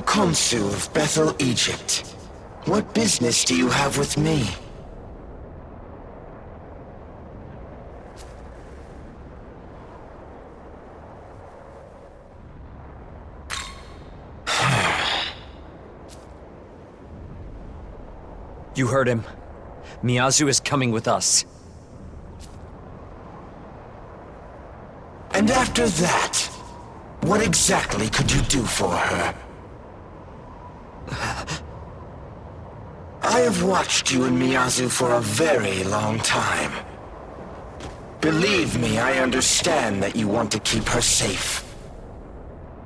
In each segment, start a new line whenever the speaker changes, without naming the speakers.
Konsu of Bethel, Egypt. What business do you have with me?
You heard him. Miyazu is coming with us.
And after that, what exactly could you do for her? I have watched you and Miyazu for a very long time. Believe me, I understand that you want to keep her safe.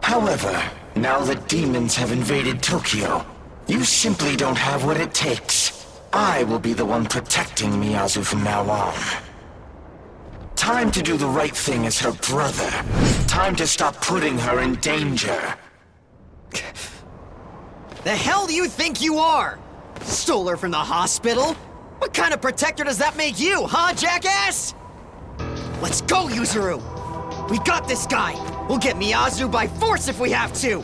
However, now that demons have invaded Tokyo, you simply don't have what it takes. I will be the one protecting Miyazu from now on. Time to do the right thing as her brother. Time to stop putting her in danger.
The hell do you think you are? Stole her from the hospital? What kind of protector does that make you, huh, jackass? Let's go, Yuzuru! We got this guy! We'll get Miyazu by force if we have to!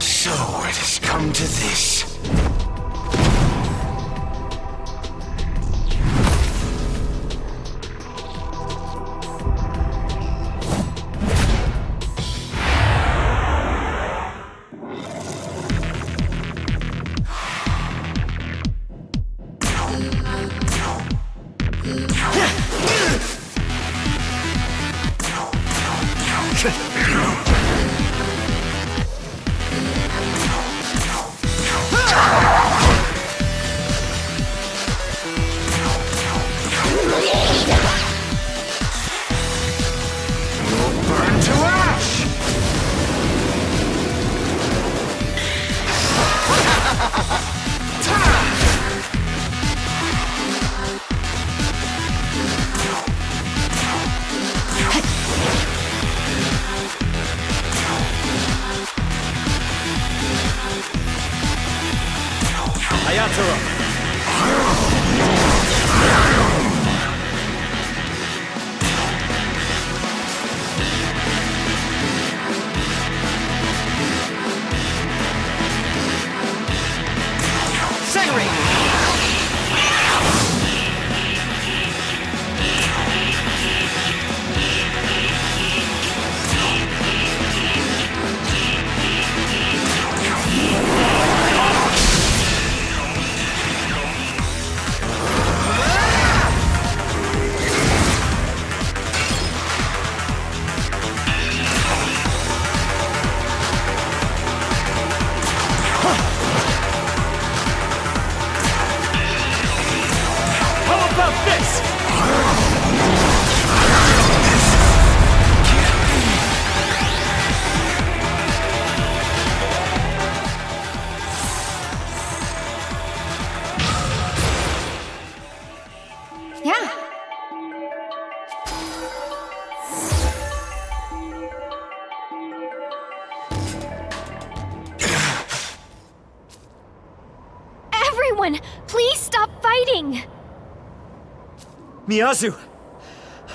So it has come to this.
Please stop fighting!
Miyazu!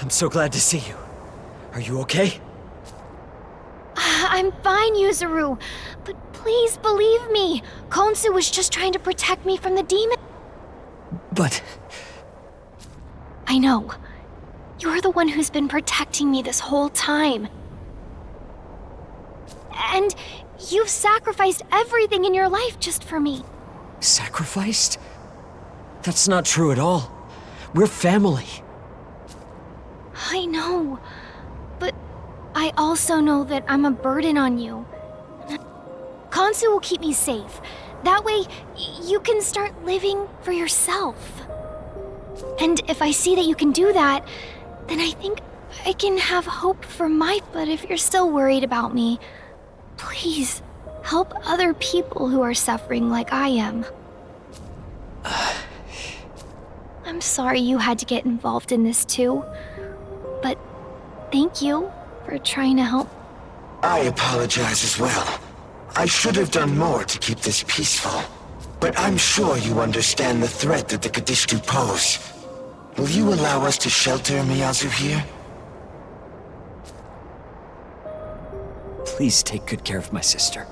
I'm so glad to see you. Are you okay?
I'm fine, Yuzuru. But please believe me. Konsu was just trying to protect me from the demon.
But...
I know. You're the one who's been protecting me this whole time. And you've sacrificed everything in your life just for me.
Sacrificed? That's not true at all. We're family.
I know. But I also know that I'm a burden on you. Konsu will keep me safe. That way, you can start living for yourself. And if I see that you can do that, then I think I can have hope for but if you're still worried about me, please help other people who are suffering like I am. I'm sorry you had to get involved in this too, but thank you for trying to help.
I apologize as well. I should have done more to keep this peaceful. But I'm sure you understand the threat that the Kadishtu pose. Will you allow us to shelter Miyazu here?
please take good care of my sister?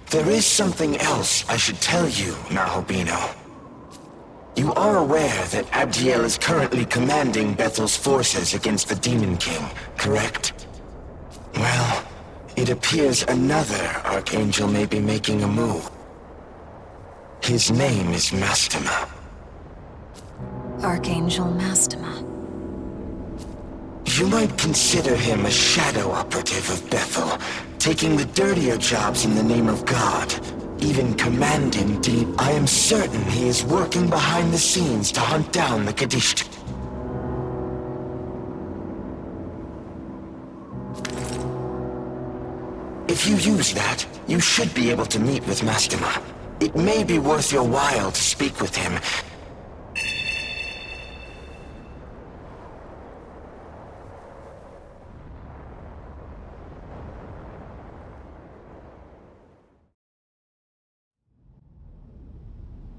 There is something else I should tell you, Nahobino. You are aware that Abdiel is currently commanding Bethel's forces against the Demon King, correct? Well, it appears another Archangel may be making a move. His name is Mastema.
Archangel Mastema.
You might consider him a shadow operative of Bethel, taking the dirtier jobs in the name of God, even commanding I am certain he is working behind the scenes to hunt down the Kadisht. If you use that, you should be able to meet with Mastema. It may be worth your while to speak with him.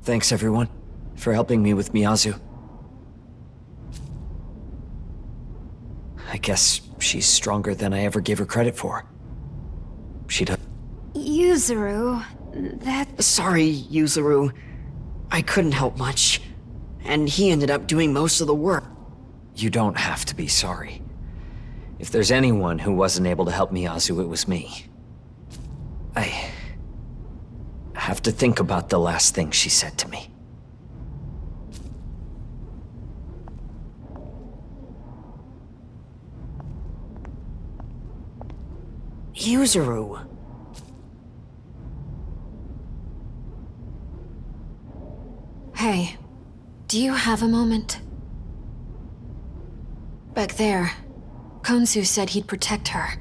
Thanks, everyone, for helping me with Miyazu. I guess she's stronger than I ever gave her credit for. She does.
Yuzuru, that...
Sorry, Yuzuru. I couldn't help much. And he ended up doing most of the work.
You don't have to be sorry. If there's anyone who wasn't able to help Miyazu, it was me. I have to think about the last thing she said to me.
Yuzuru.
Hey, do you have a moment? Back there, Konsu said he'd protect her,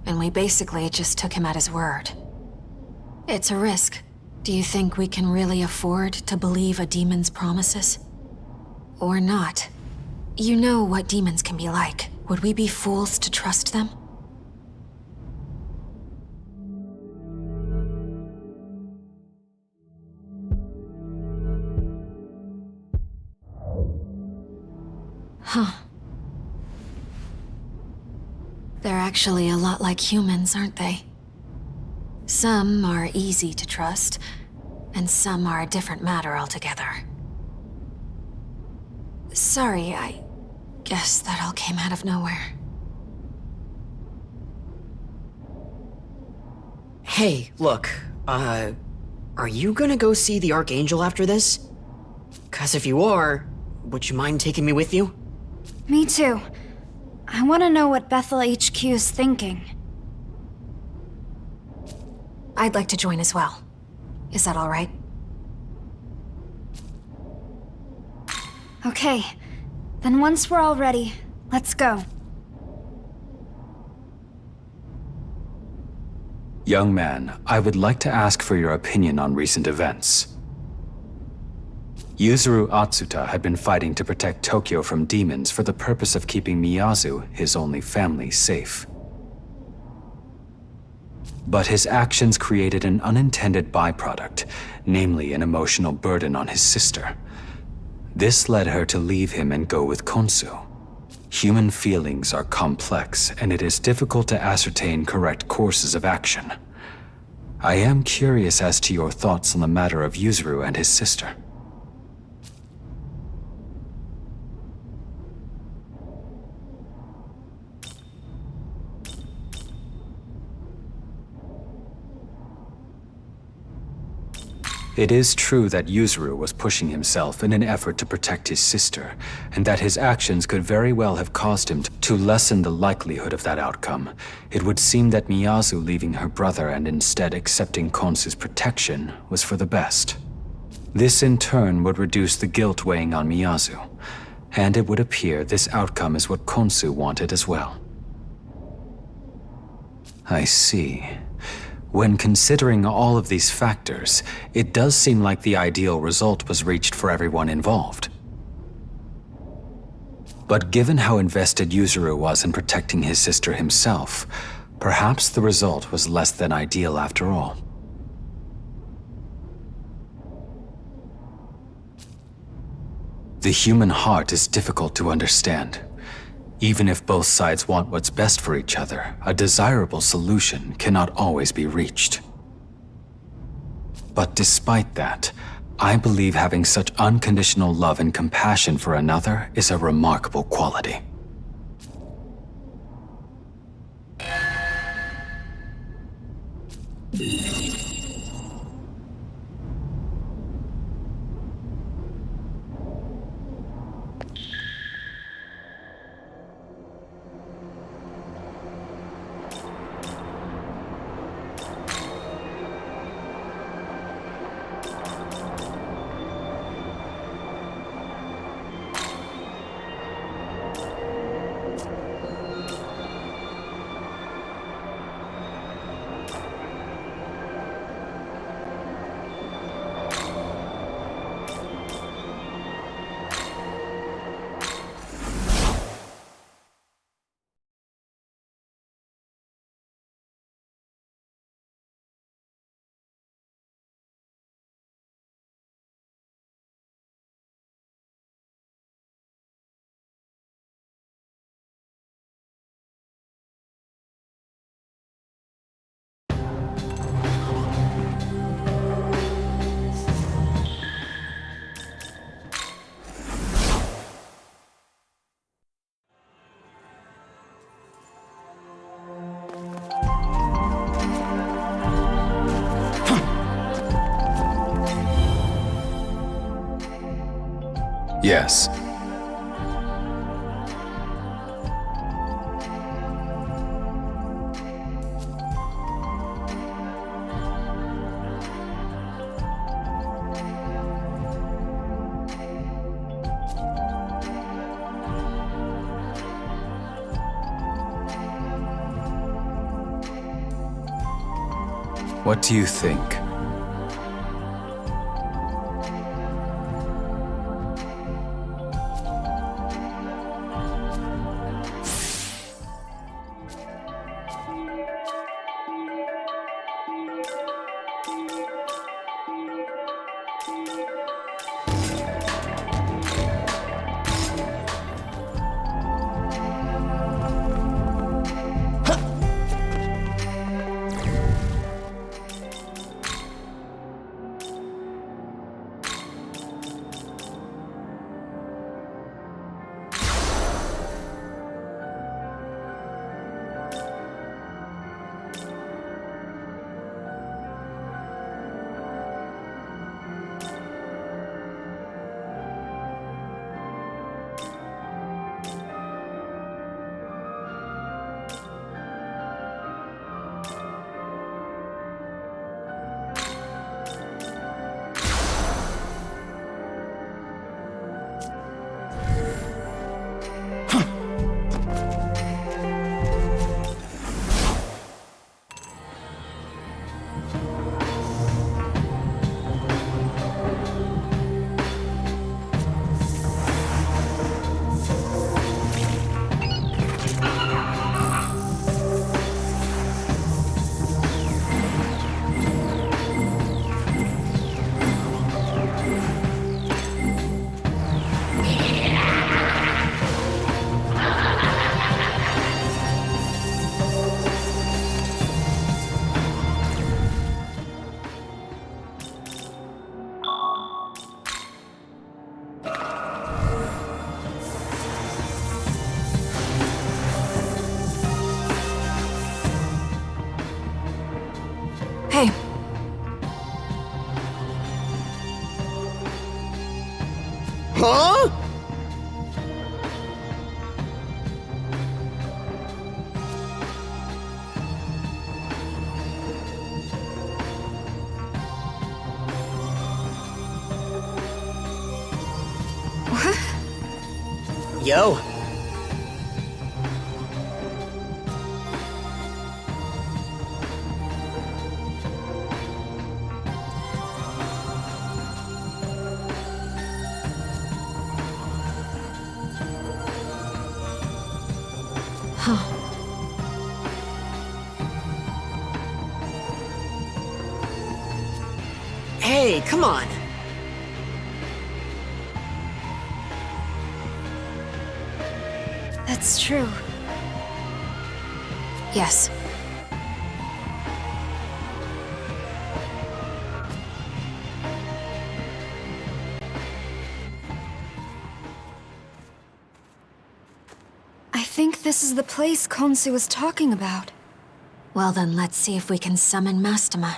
and we basically just took him at his word. It's a risk. Do you think we can really afford to believe a demon's promises? Or not? You know what demons can be like. Would we be fools to trust them? Huh. They're actually a lot like humans, aren't they? Some are easy to trust, and some are a different matter altogether. Sorry, I guess that all came out of nowhere.
Hey, look, are you gonna go see the Archangel after this? 'Cause if you are, would you mind taking me with you?
Me too. I want to know what Bethel HQ is thinking.
I'd like to join as well. Is that all right?
Okay. Then once we're all ready, let's go.
Young man, I would like to ask for your opinion on recent events. Yuzuru Atsuta had been fighting to protect Tokyo from demons for the purpose of keeping Miyazu, his only family, safe. But his actions created an unintended byproduct, namely an emotional burden on his sister. This led her to leave him and go with Konsu. Human feelings are complex, and it is difficult to ascertain correct courses of action. I am curious as to your thoughts on the matter of Yuzuru and his sister. It is true that Yuzuru was pushing himself in an effort to protect his sister, and that his actions could very well have caused him to lessen the likelihood of that outcome. It would seem that Miyazu leaving her brother and instead accepting Konsu's protection was for the best. This in turn would reduce the guilt weighing on Miyazu, and it would appear this outcome is what Konsu wanted as well. I see. When considering all of these factors, it does seem like the ideal result was reached for everyone involved. But given how invested Yuzuru was in protecting his sister himself, perhaps the result was less than ideal after all. The human heart is difficult to understand. Even if both sides want what's best for each other, a desirable solution cannot always be reached. But despite that, I believe having such unconditional love and compassion for another is a remarkable quality. Yes. What do you think?
Hey.
Huh? Yo. Hey, come on.
That's true.
Yes.
I think this is the place Konsu was talking about.
Well then, let's see if we can summon Mastema.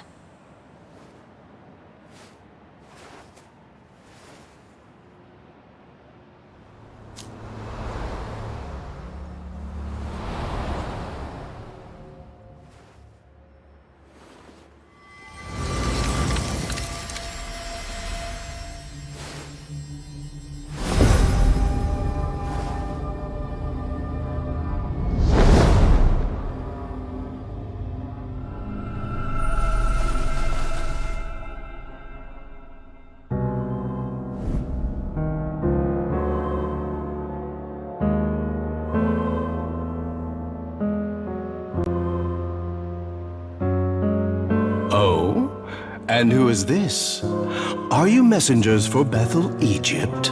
Oh? And who is this? Are you messengers for Bethel, Egypt?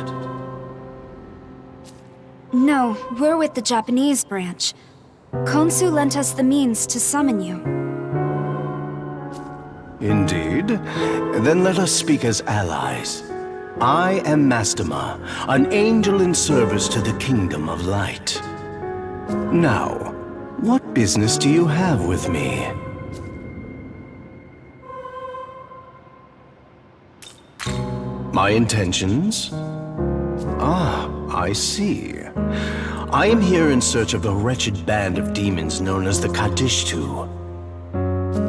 No, we're with the Japanese branch. Konsu lent us the means to summon you.
Indeed. Then let us speak as allies. I am Mastema, an angel in service to the Kingdom of Light. Now, what business do you have with me? My intentions? Ah, I see. I am here in search of the wretched band of demons known as the Kadishtu.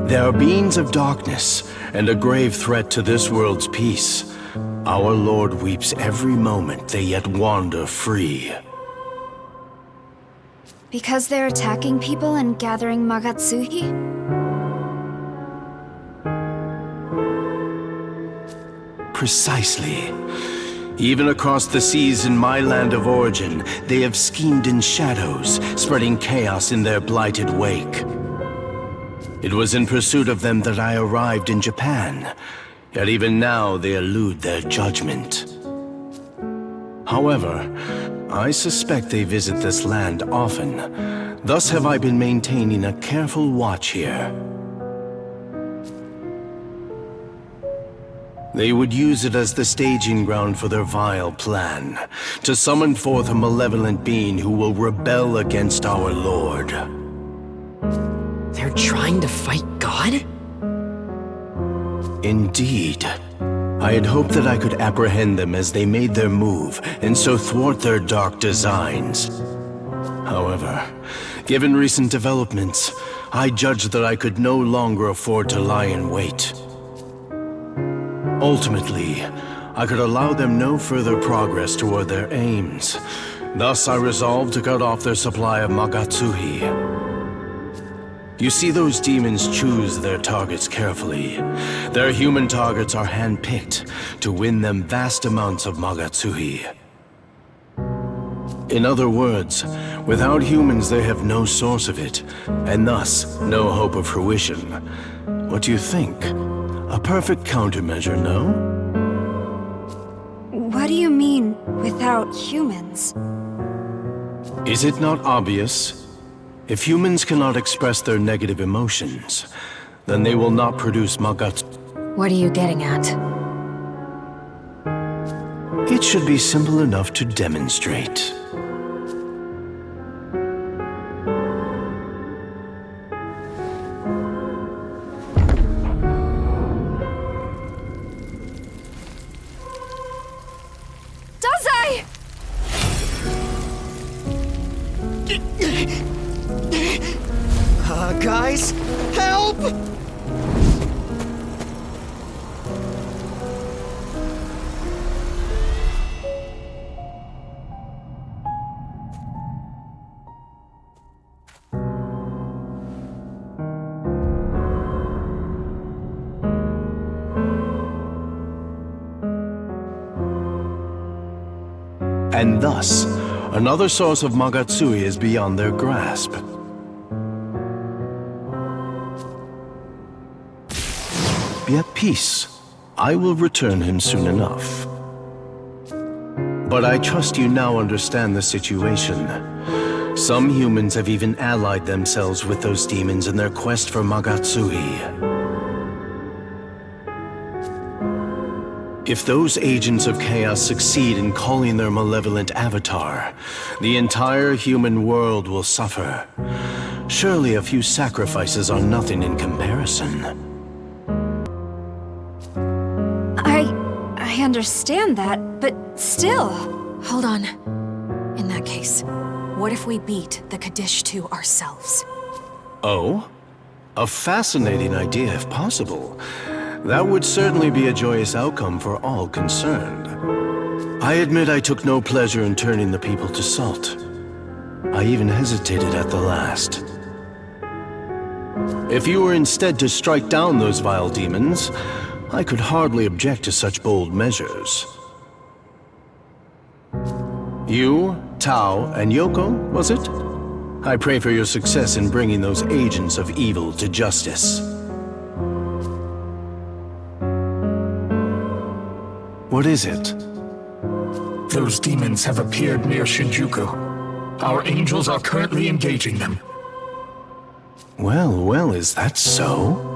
They are beings of darkness and a grave threat to this world's peace. Our Lord weeps every moment they yet wander free.
Because they're attacking people and gathering Magatsuhi?
Precisely. Even across the seas in my land of origin, they have schemed in shadows, spreading chaos in their blighted wake. It was in pursuit of them that I arrived in Japan, yet even now they elude their judgment. However, I suspect they visit this land often. Thus have I been maintaining a careful watch here. They would use it as the staging ground for their vile plan, to summon forth a malevolent being who will rebel against our Lord.
They're trying to fight God?
Indeed. I had hoped that I could apprehend them as they made their move, and so thwart their dark designs. However, given recent developments, I judged that I could no longer afford to lie in wait. Ultimately, I could allow them no further progress toward their aims. Thus, I resolved to cut off their supply of Magatsuhi. You see, those demons choose their targets carefully. Their human targets are handpicked to win them vast amounts of Magatsuhi. In other words, without humans they have no source of it, and thus no hope of fruition. What do you think? A perfect countermeasure, no?
What do you mean, without humans?
Is it not obvious? If humans cannot express their negative emotions, then they will not produce Magatsu.
What are you getting at?
It should be simple enough to demonstrate.
Guys, help!
And thus, Another source of Magatsui is beyond their grasp. Be at peace. I will return him soon enough. But I trust you now understand the situation. Some humans have even allied themselves with those demons in their quest for Magatsui. If those agents of chaos succeed in calling their malevolent avatar, the entire human world will suffer. Surely a few sacrifices are nothing in comparison.
I understand that, but still... Hold on. In that case, what if we beat the Kaddish 2 ourselves?
Oh? A fascinating idea if possible. That would certainly be a joyous outcome for all concerned. I admit I took no pleasure in turning the people to salt. I even hesitated at the last. If you were instead to strike down those vile demons, I could hardly object to such bold measures. You, Tao, and Yoko, was it? I pray for your success in bringing those agents of evil to justice. What is it?
Those demons have appeared near Shinjuku. Our angels are currently engaging them.
Well, is that so?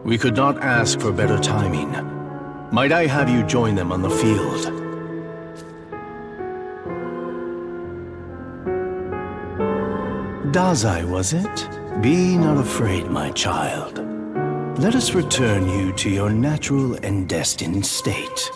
We could not ask for better timing. Might I have you join them on the field? Dazai, was it? Be not afraid, my child. Let us return you to your natural and destined state.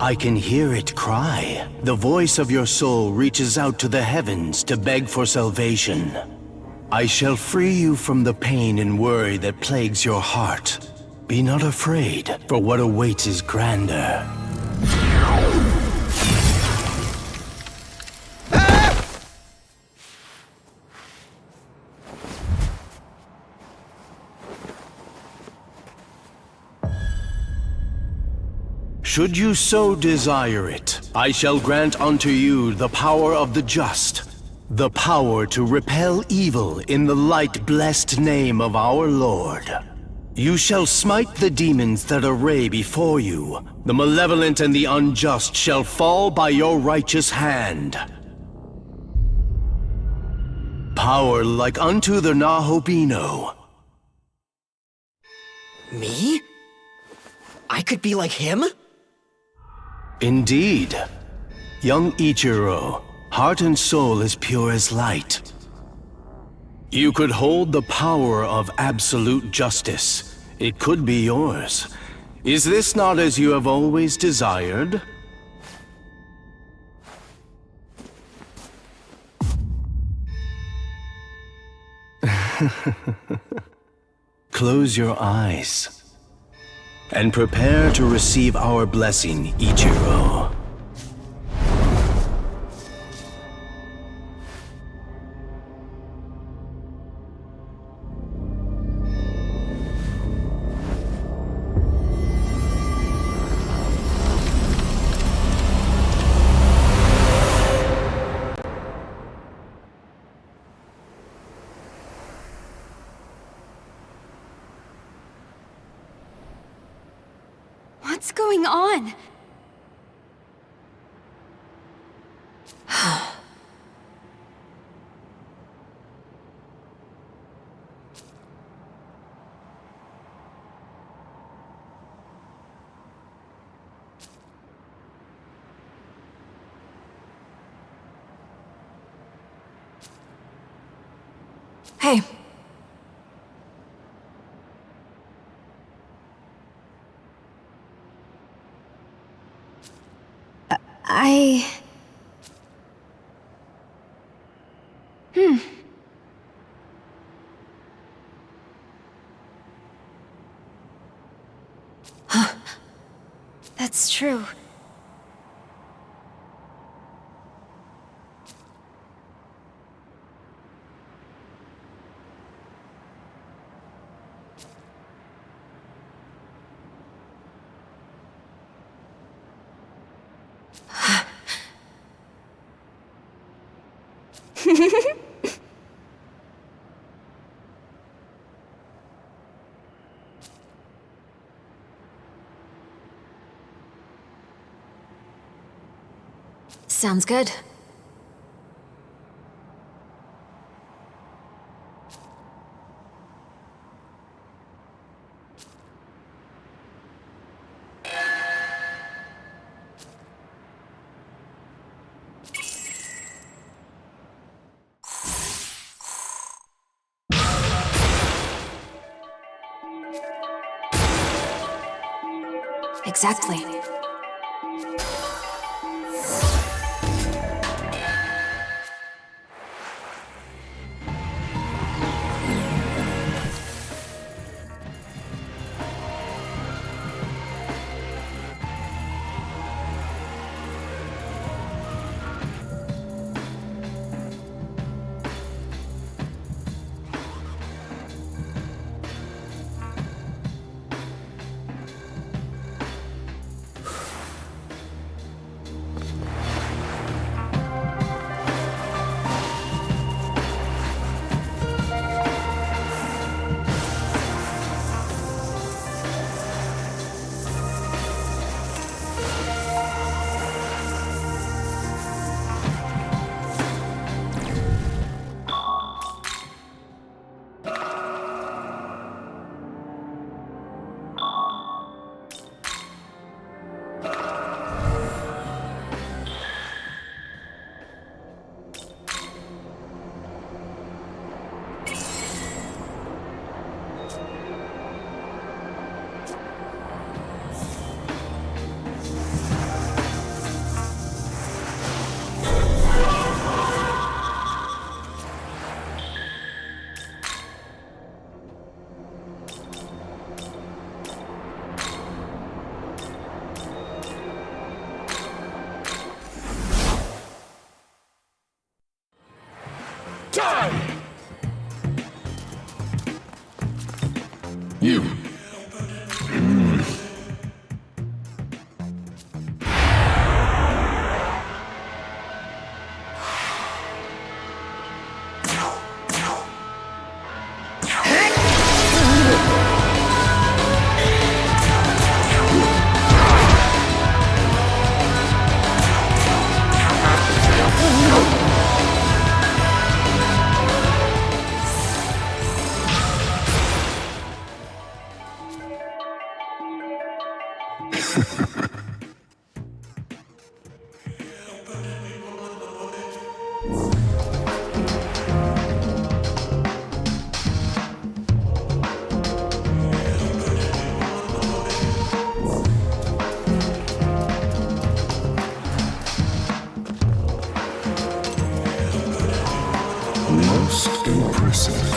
I can hear it cry. The voice of your soul reaches out to the heavens to beg for salvation. I shall free you from the pain and worry that plagues your heart. Be not afraid, for what awaits is grander. Should you so desire it, I shall grant unto you the power of the just, the power to repel evil in the light-blessed name of our Lord. You shall smite the demons that array before you. The malevolent and the unjust shall fall by your righteous hand. Power like unto the Nahobino.
Me? I could be like him?
Indeed. Young Ichiro, heart and soul as pure as light. You could hold the power of absolute justice. It could be yours. Is this not as you have always desired? Close your eyes. And prepare to receive our blessing, Ichiro.
What's going on?
Hey.
That's true.
Sounds good. Exactly.
You. Most impressive.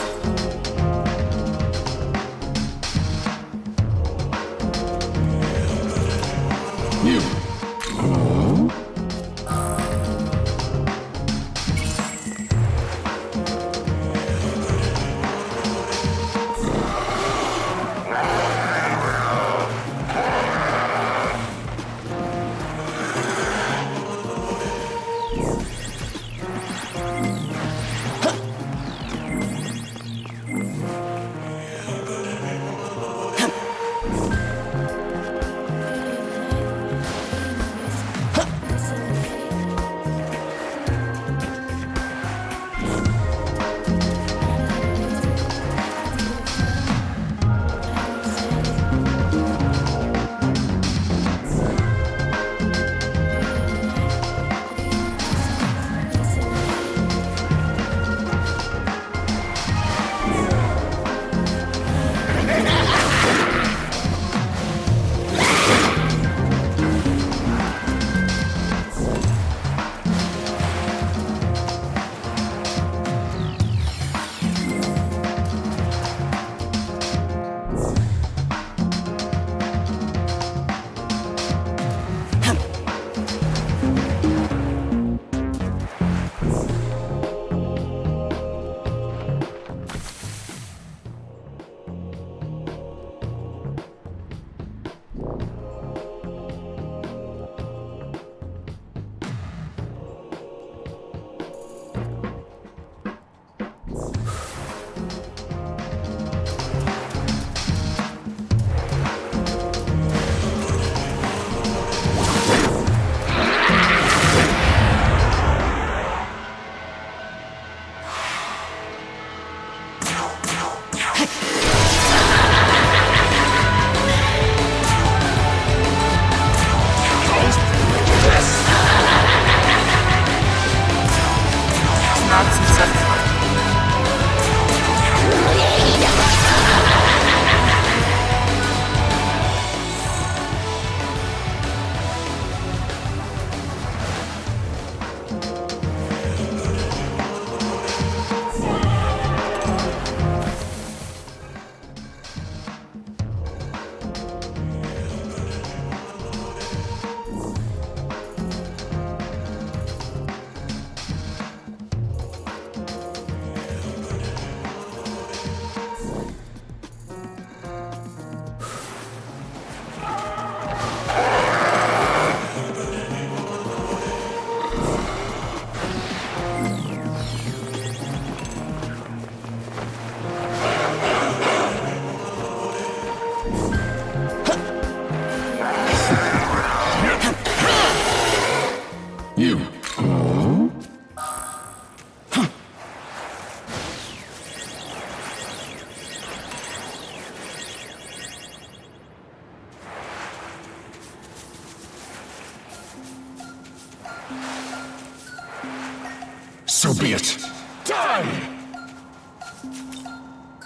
So be it. Die!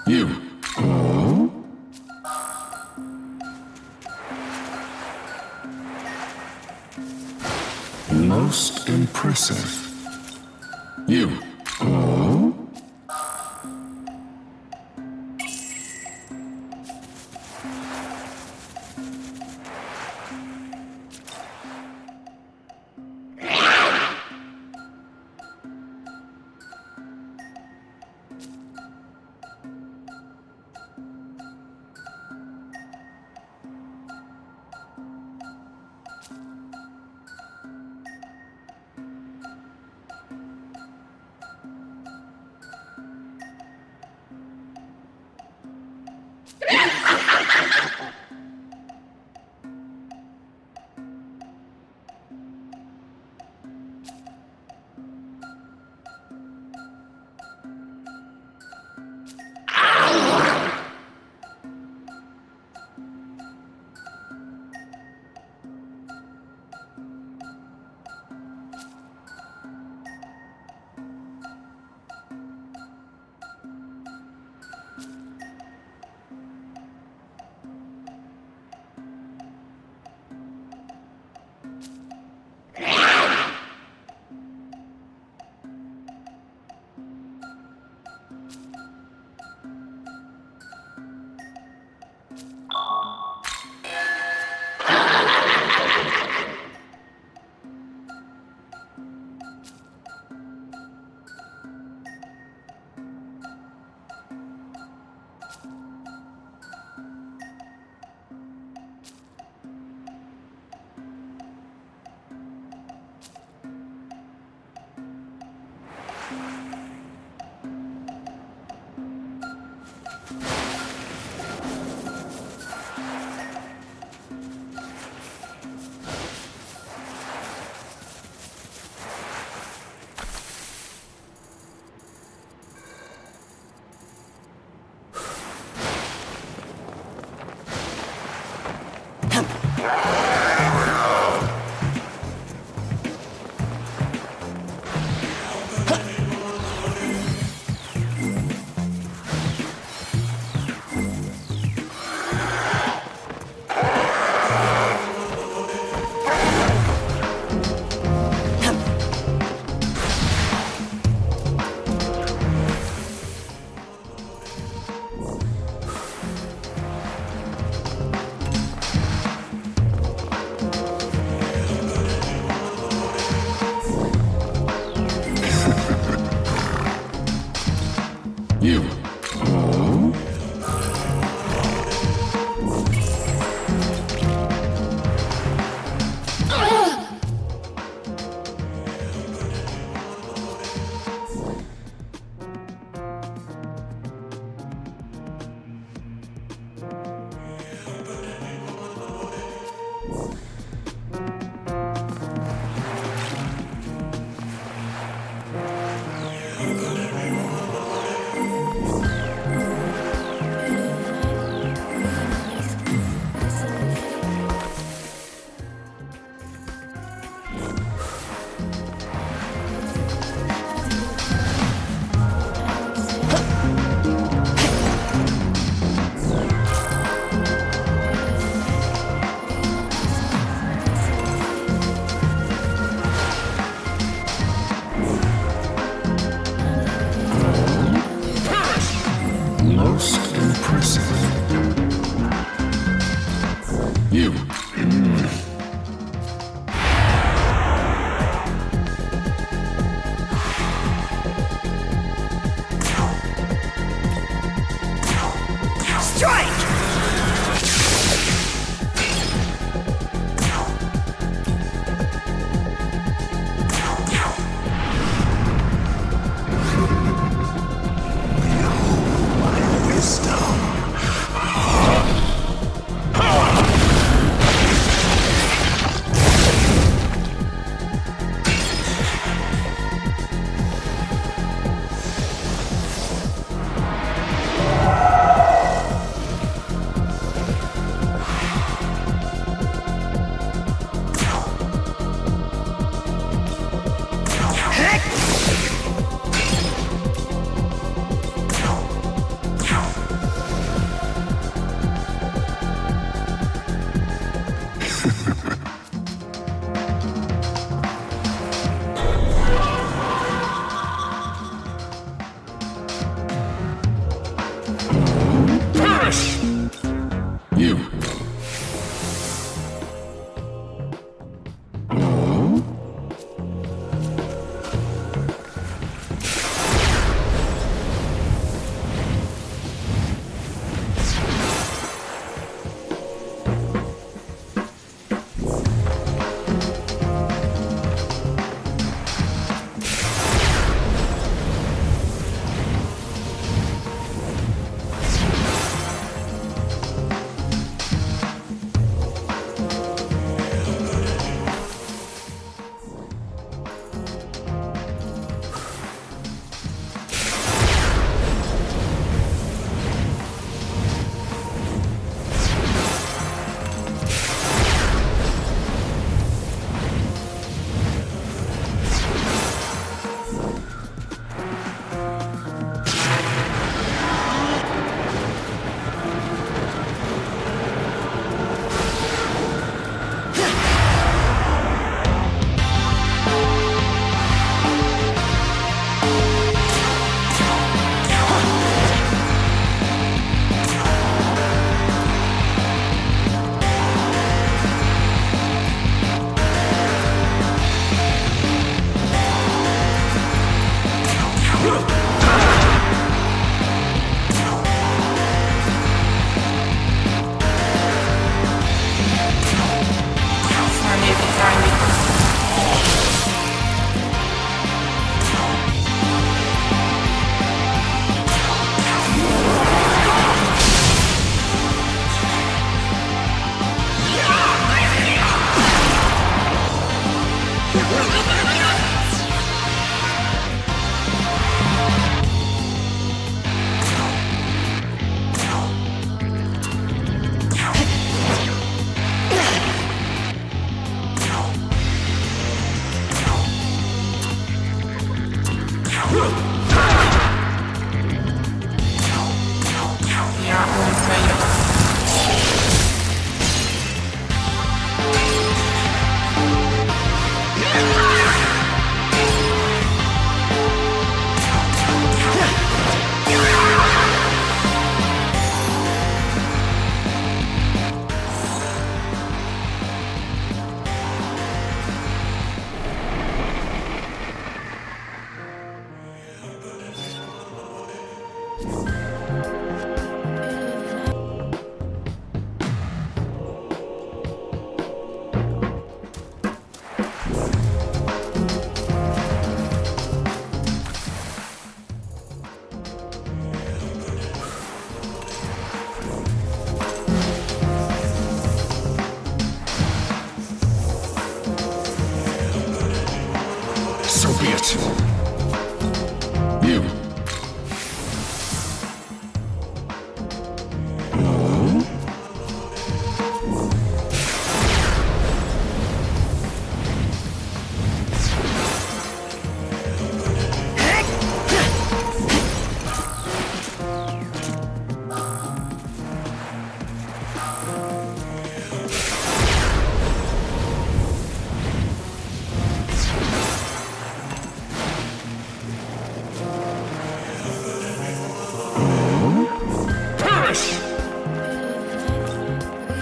You. Most impressive. You. You. Most impressive. You. You. So be it. You.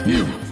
You.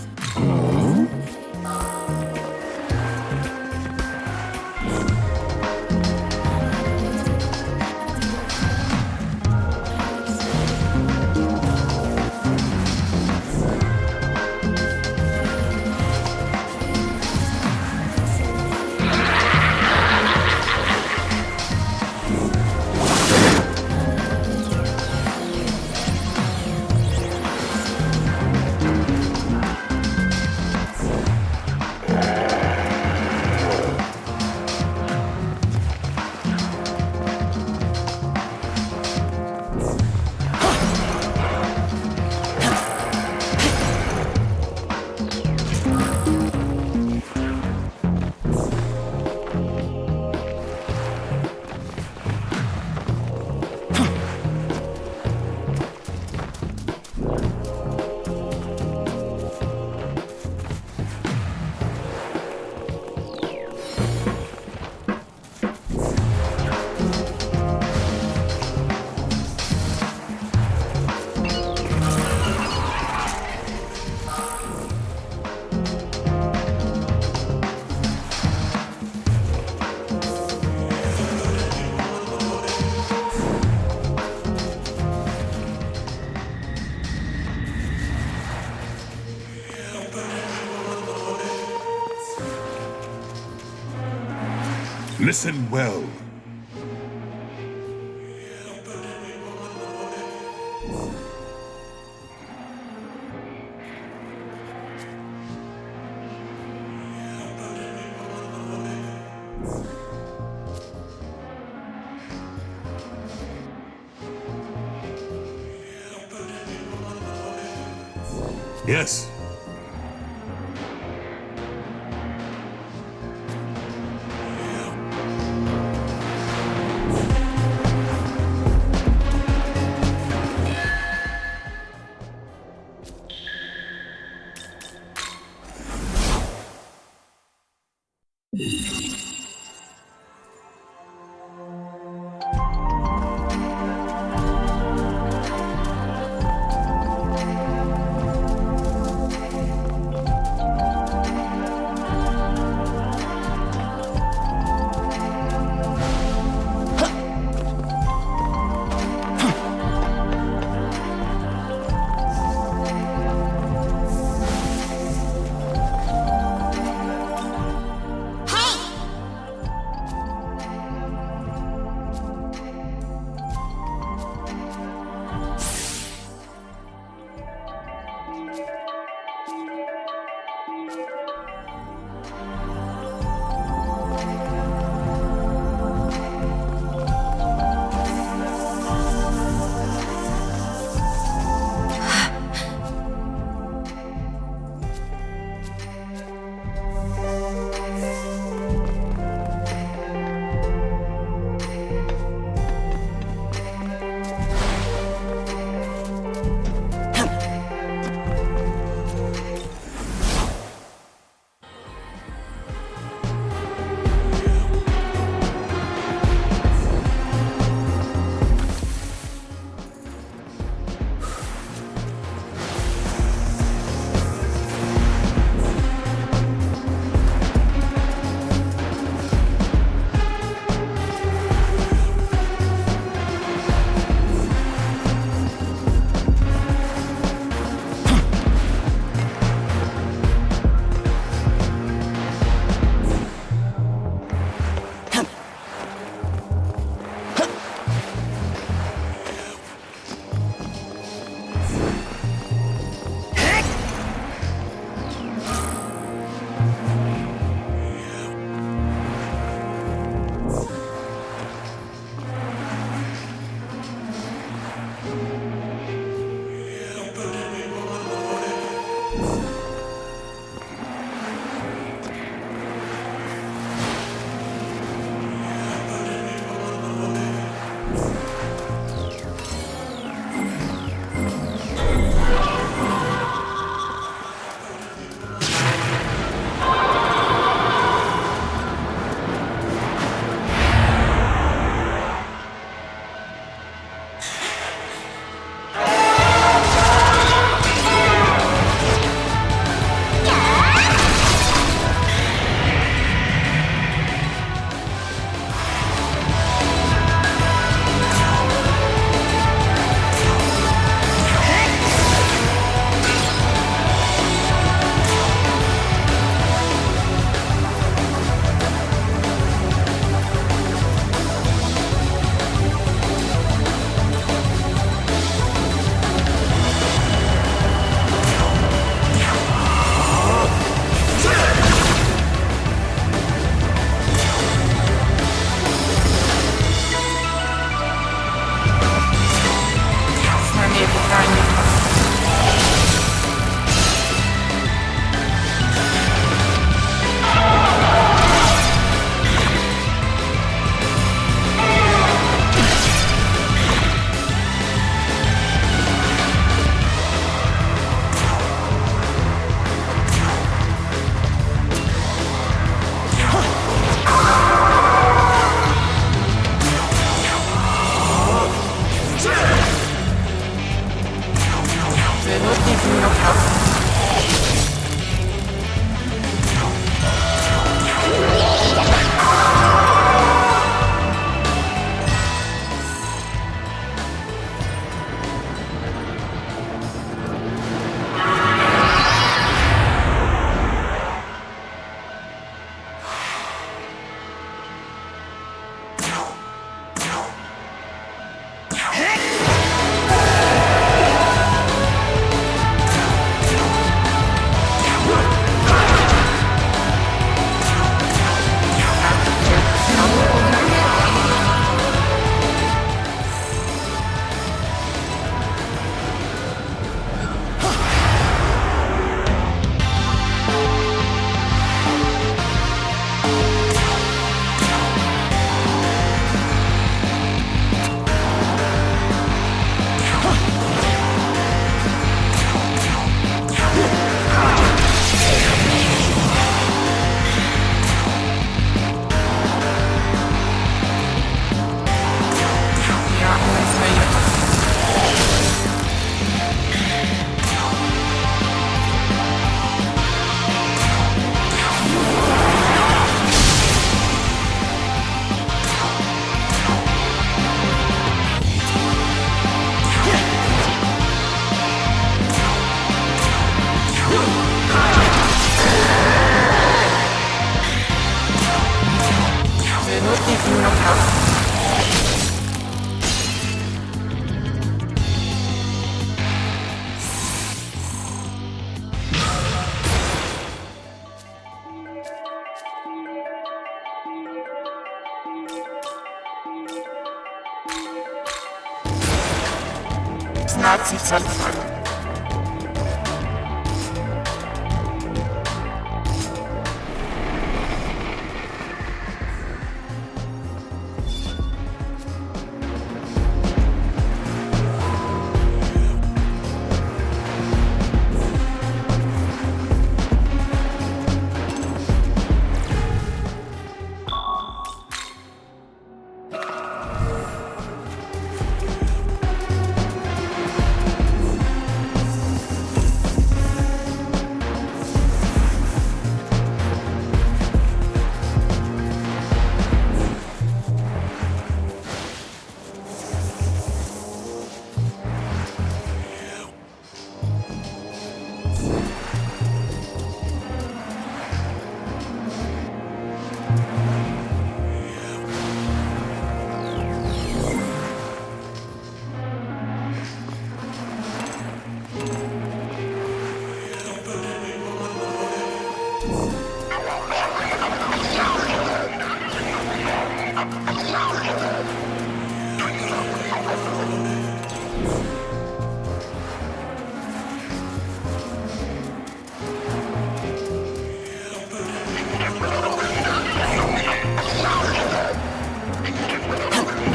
Listen well. Yes.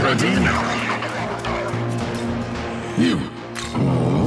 Ready? You. Oh?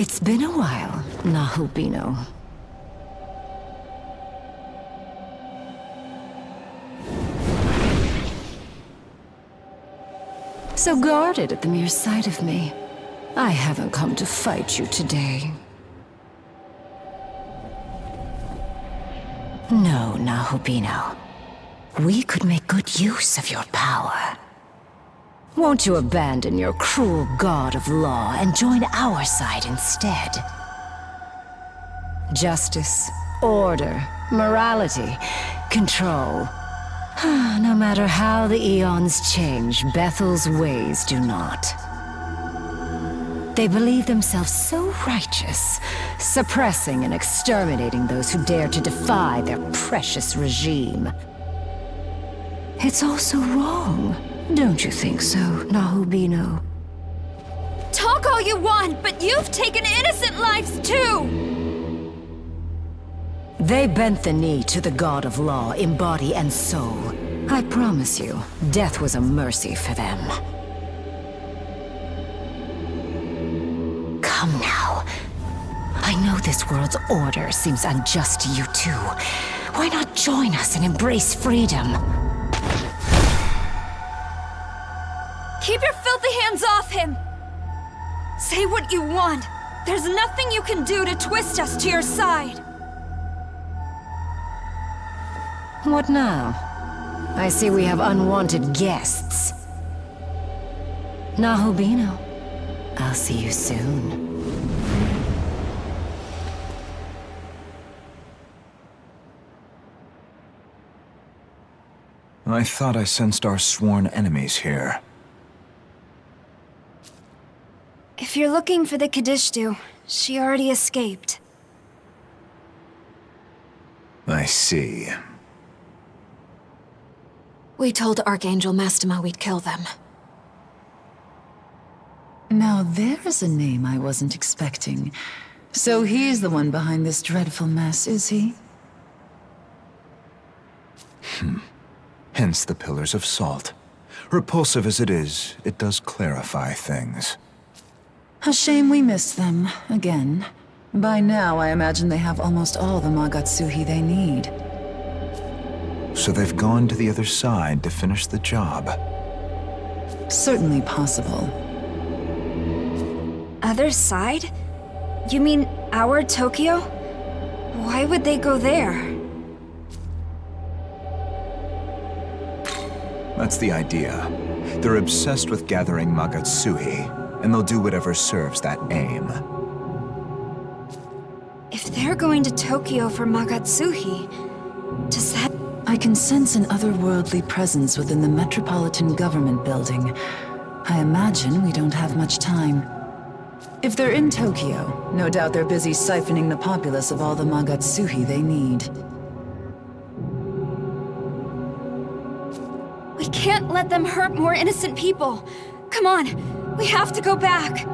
It's been a while, Nahubino. So guarded at the mere sight of me. I haven't come to fight you today. No, Nahubino. We could make good use of your power. Won't you abandon your cruel god of law and join our side instead? Justice, order, morality, control. No matter how the eons change, Bethel's ways do not. They believe themselves so righteous, suppressing and exterminating those who dare to defy their precious regime. It's also wrong, don't you think so, Nahubino?
Talk all you want, but you've taken innocent lives too!
They bent the knee to the god of law in body and soul. I promise you, death was a mercy for them. Come now. I know this world's order seems unjust to you too. Why not join us and embrace freedom?
Keep your filthy hands off him! Say what you want. There's nothing you can do to twist us to your side.
What now? I see we have unwanted guests. Nahubino, I'll see you soon.
I thought I sensed our sworn enemies here.
If you're looking for the Kadishtu, she already escaped.
I see.
We told Archangel Mastema we'd kill them.
Now there's a name I wasn't expecting. So he's the one behind this dreadful mess, is he?
Hence the Pillars of Salt. Repulsive as it is, it does clarify things.
A shame we missed them, again. By now, I imagine they have almost all the Magatsuhi they need.
So they've gone to the other side to finish the job.
Certainly possible.
Other side? You mean our Tokyo? Why would they go there?
That's the idea. They're obsessed with gathering Magatsuhi, and they'll do whatever serves that aim.
If they're going to Tokyo for Magatsuhi, does that...
I can sense an otherworldly presence within the Metropolitan Government Building. I imagine we don't have much time. If they're in Tokyo, no doubt they're busy siphoning the populace of all the Magatsuhi they need.
We can't let them hurt more innocent people. Come on, we have to go back.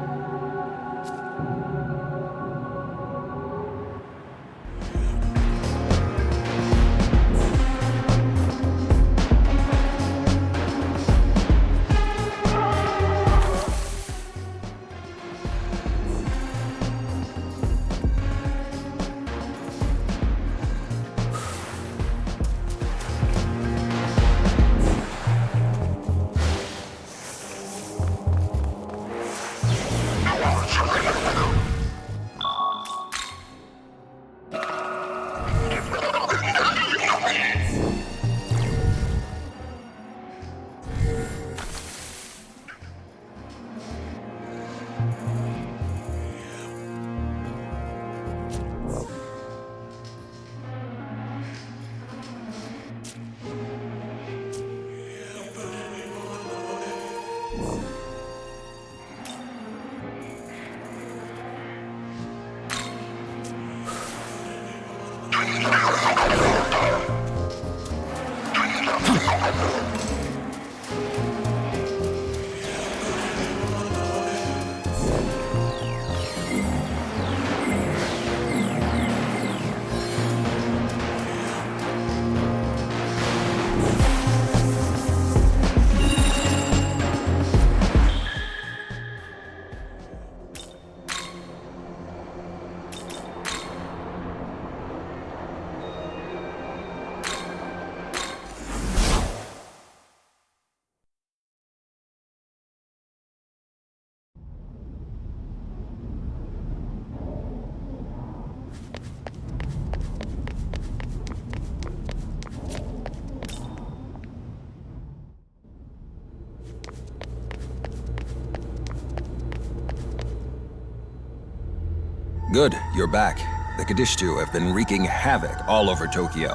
Good, you're back. The Kadishtu have been wreaking havoc all over Tokyo.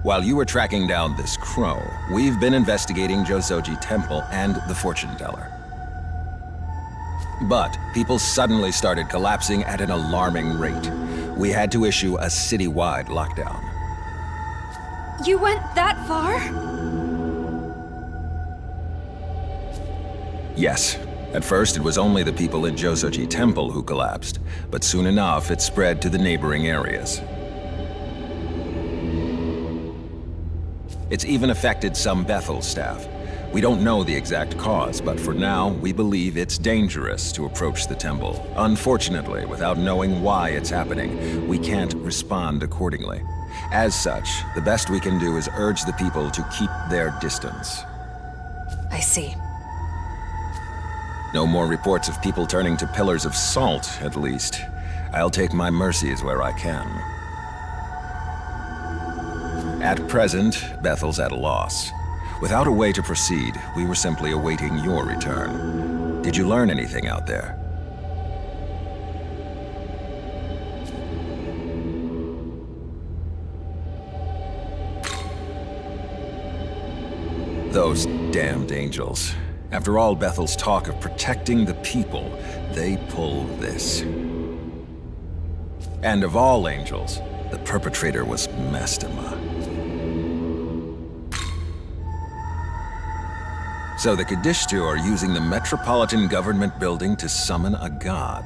While you were tracking down this crow, we've been investigating Josoji Temple and the fortune teller. But people suddenly started collapsing at an alarming rate. We had to issue a citywide lockdown.
You went that far?
Yes. At first, it was only the people in Josoji Temple who collapsed, but soon enough, it spread to the neighboring areas. It's even affected some Bethel staff. We don't know the exact cause, but for now, we believe it's dangerous to approach the temple. Unfortunately, without knowing why it's happening, we can't respond accordingly. As such, the best we can do is urge the people to keep their distance.
I see.
No more reports of people turning to pillars of salt, at least. I'll take my mercies where I can. At present, Bethel's at a loss. Without a way to proceed, we were simply awaiting your return. Did you learn anything out there? Those damned angels. After all Bethel's talk of protecting the people, they pull this. And of all angels, the perpetrator was Mastema. So the Kadishtu are using the Metropolitan Government building to summon a god.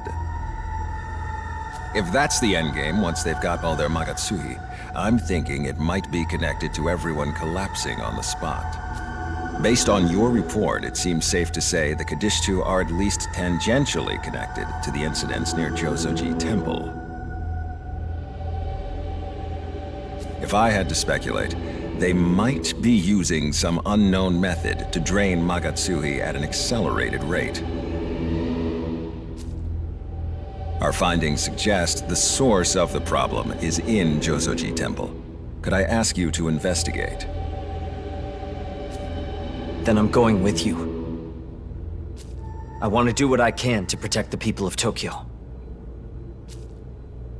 If that's the endgame once they've got all their Magatsui, I'm thinking it might be connected to everyone collapsing on the spot. Based on your report, it seems safe to say the Kadishtu are at least tangentially connected to the incidents near Josoji Temple. If I had to speculate, they might be using some unknown method to drain Magatsui at an accelerated rate. Our findings suggest the source of the problem is in Josoji Temple. Could I ask you to investigate?
Then I'm going with you. I want to do what I can to protect the people of Tokyo.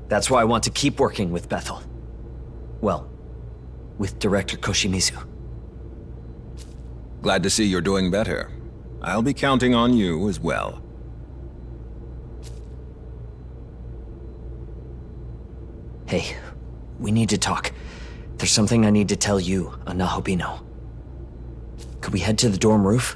That's why I want to keep working with Bethel. Well, with Director Koshimizu.
Glad to see you're doing better. I'll be counting on you as well.
Hey, we need to talk. There's something I need to tell you, Nahobino. Could we head to the dorm roof?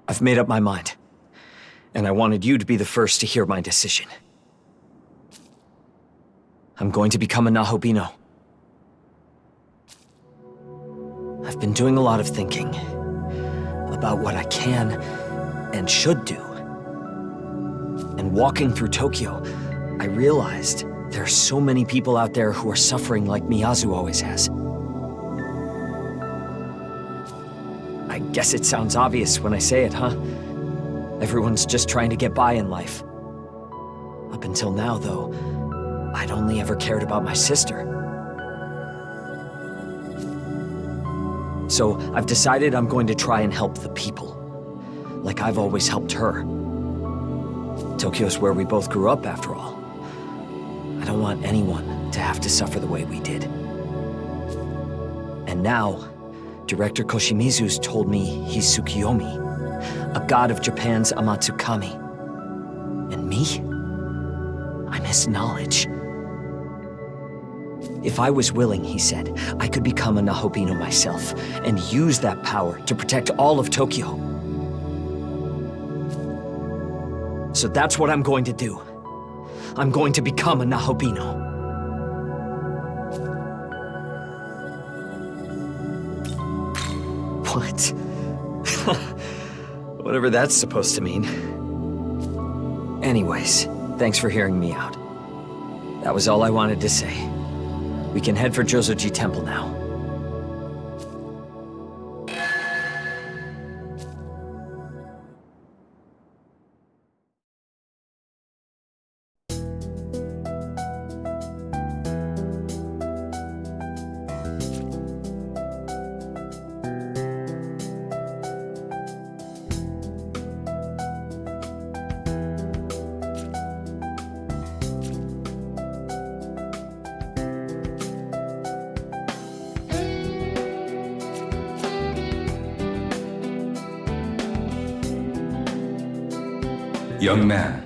I've made up my mind. And I wanted you to be the first to hear my decision. I'm going to become a Nahobino. I've been doing a lot of thinking about what I can and should do. And walking through Tokyo, I realized there are so many people out there who are suffering like Miyazu always has. I guess it sounds obvious when I say it, huh? Everyone's just trying to get by in life. Up until now, though, I'd only ever cared about my sister. So I've decided I'm going to try and help the people, like I've always helped her. Tokyo's where we both grew up, after all. I don't want anyone to have to suffer the way we did. And now, Director Koshimizu's told me he's Tsukiyomi, a god of Japan's Amatsukami. And me? I'm his knowledge. If I was willing, he said, I could become a Nahobino myself and use that power to protect all of Tokyo. So that's what I'm going to do. I'm going to become a Nahobino. What? Whatever that's supposed to mean. Anyways, thanks for hearing me out. That was all I wanted to say. We can head for Jozoji Temple now.
Young man.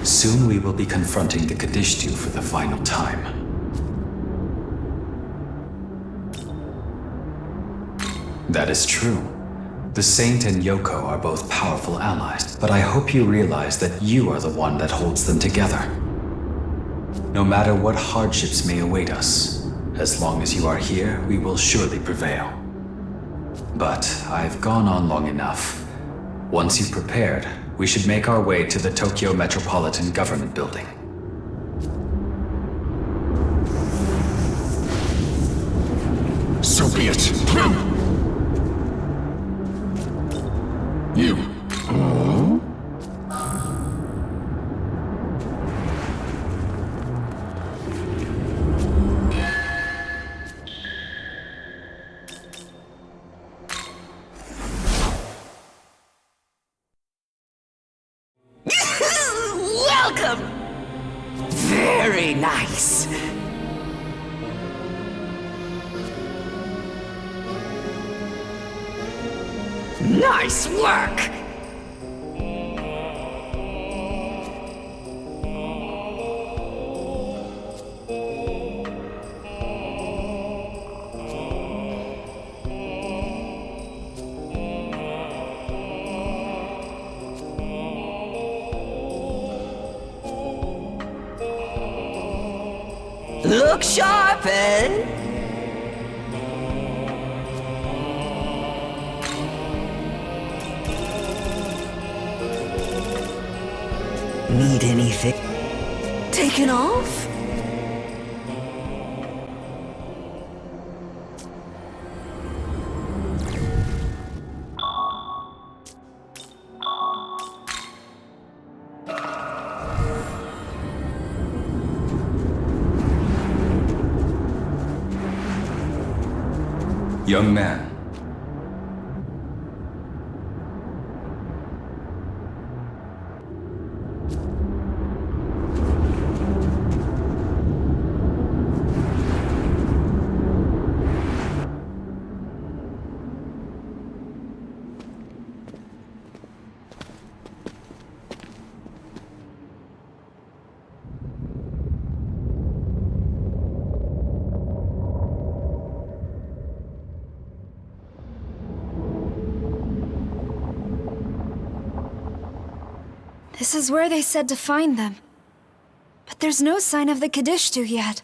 Soon we will be confronting the Kadishtu for the final time. That is true. The Saint and Yoko are both powerful allies, but I hope you realize that you are the one that holds them together. No matter what hardships may await us, as long as you are here, we will surely prevail. But I've gone on long enough. Once you've prepared, we should make our way to the Tokyo Metropolitan Government Building.
So be it. You.
Welcome! Very nice. Nice work!
Look sharp, eh? Need anything? Taken off?
Young man.
This is where they said to find them. But there's no sign of the Kadishtu yet.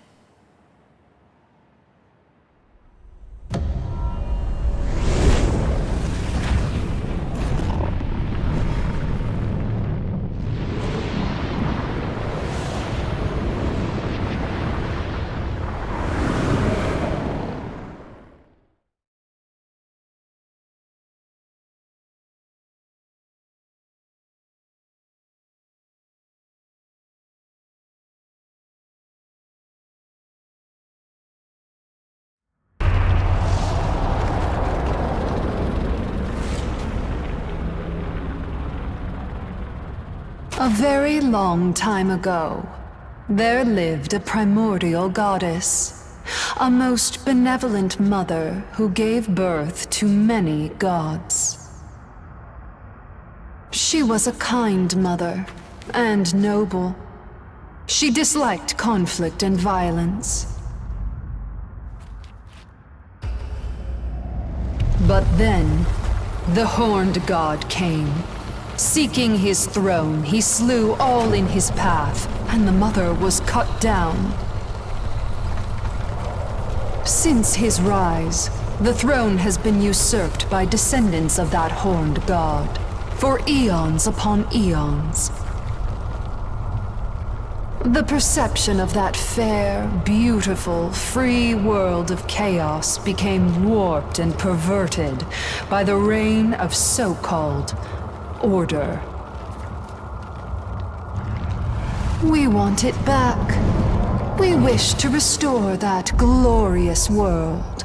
A very long time ago, there lived a primordial goddess, a most benevolent mother who gave birth to many gods. She was a kind mother and noble. She disliked conflict and violence. But then, the horned god came. Seeking his throne, he slew all in his path, and the mother was cut down. Since his rise, the throne has been usurped by descendants of that horned god, for eons upon eons. The perception of that fair, beautiful, free world of chaos became warped and perverted by the reign of so-called order. We want it back. We wish to restore that glorious world.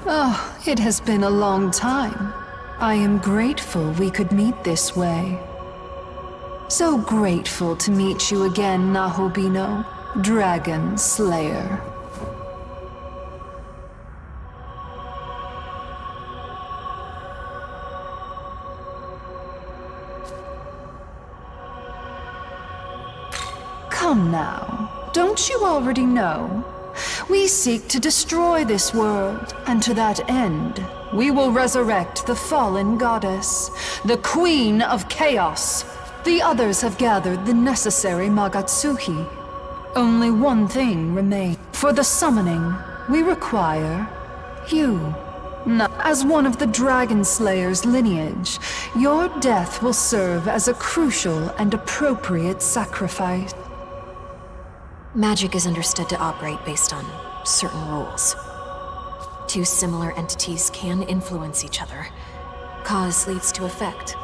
Oh, it has been a long time. I am grateful we could meet this way. So grateful to meet you again, Nahobino. Dragon Slayer. Come now, don't you already know? We seek to destroy this world, and to that end, we will resurrect the fallen goddess, the Queen of Chaos. The others have gathered the necessary Magatsuki. Only one thing remains. For the summoning, we require you. Now, as one of the Dragon Slayer's lineage, your death will serve as a crucial and appropriate sacrifice.
Magic is understood to operate based on certain rules. Two similar entities can influence each other. Cause leads to effect.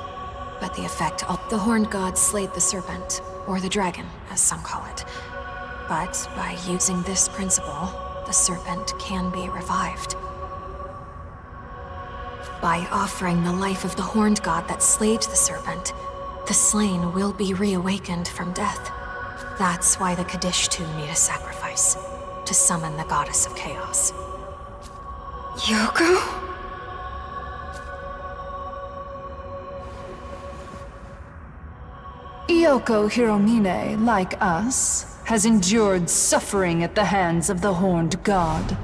But the effect of the horned god slayed the serpent, or the dragon, as some call it. But by using this principle, the serpent can be revived. By offering the life of the horned god that slayed the serpent, the slain will be reawakened from death. That's why the Kadishtu need a sacrifice, to summon the goddess of chaos.
Yoko?
Yoko Hiromine, like us, has endured suffering at the hands of the horned god.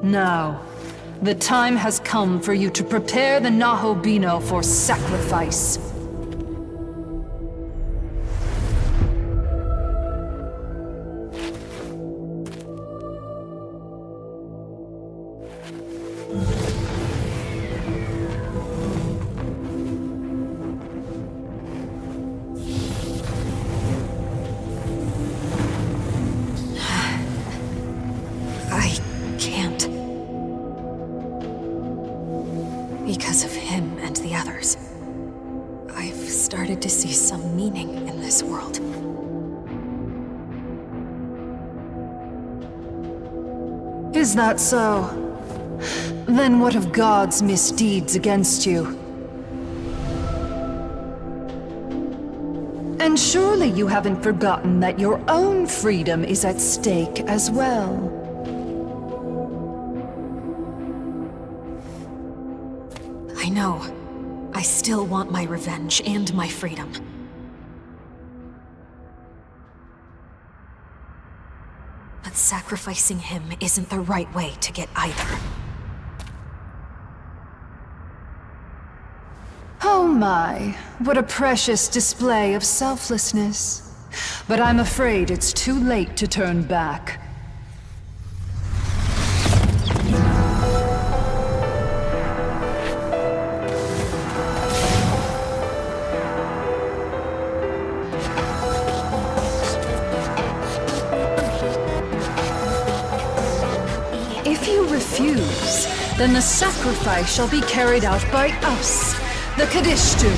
Now, the time has come for you to prepare the Nahobino for sacrifice.
Because of him and the others, I've started to see some meaning in this world.
Is that so? Then what of God's misdeeds against you? And surely you haven't forgotten that your own freedom is at stake as well.
I know. I still want my revenge and my freedom. But sacrificing him isn't the right way to get either.
Oh my, what a precious display of selflessness. But I'm afraid it's too late to turn back. If you refuse, then the sacrifice shall be carried out by us, the Kadishtu.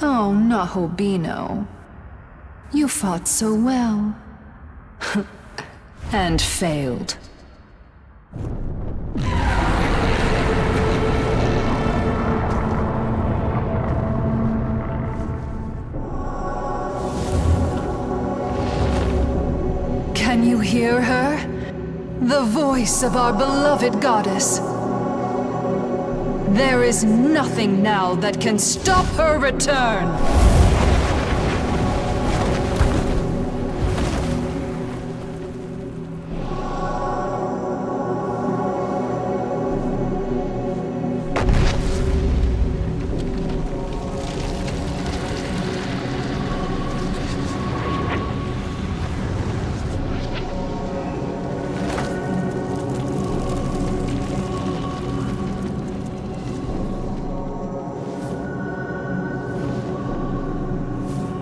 Oh, Nahobino. You fought so well. And failed. Can you hear her? The voice of our beloved goddess. There is nothing now that can stop her return.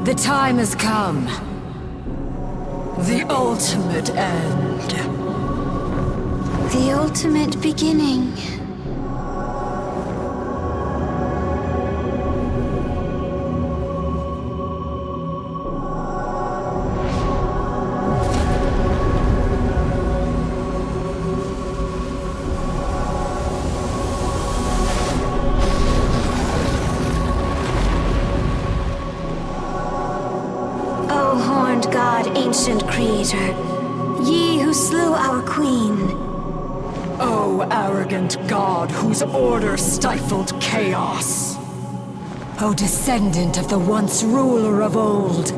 The time has come. The ultimate end.
The ultimate beginning. Ancient creator, ye who slew our queen.
O arrogant god whose order stifled chaos. O descendant of the once ruler of old.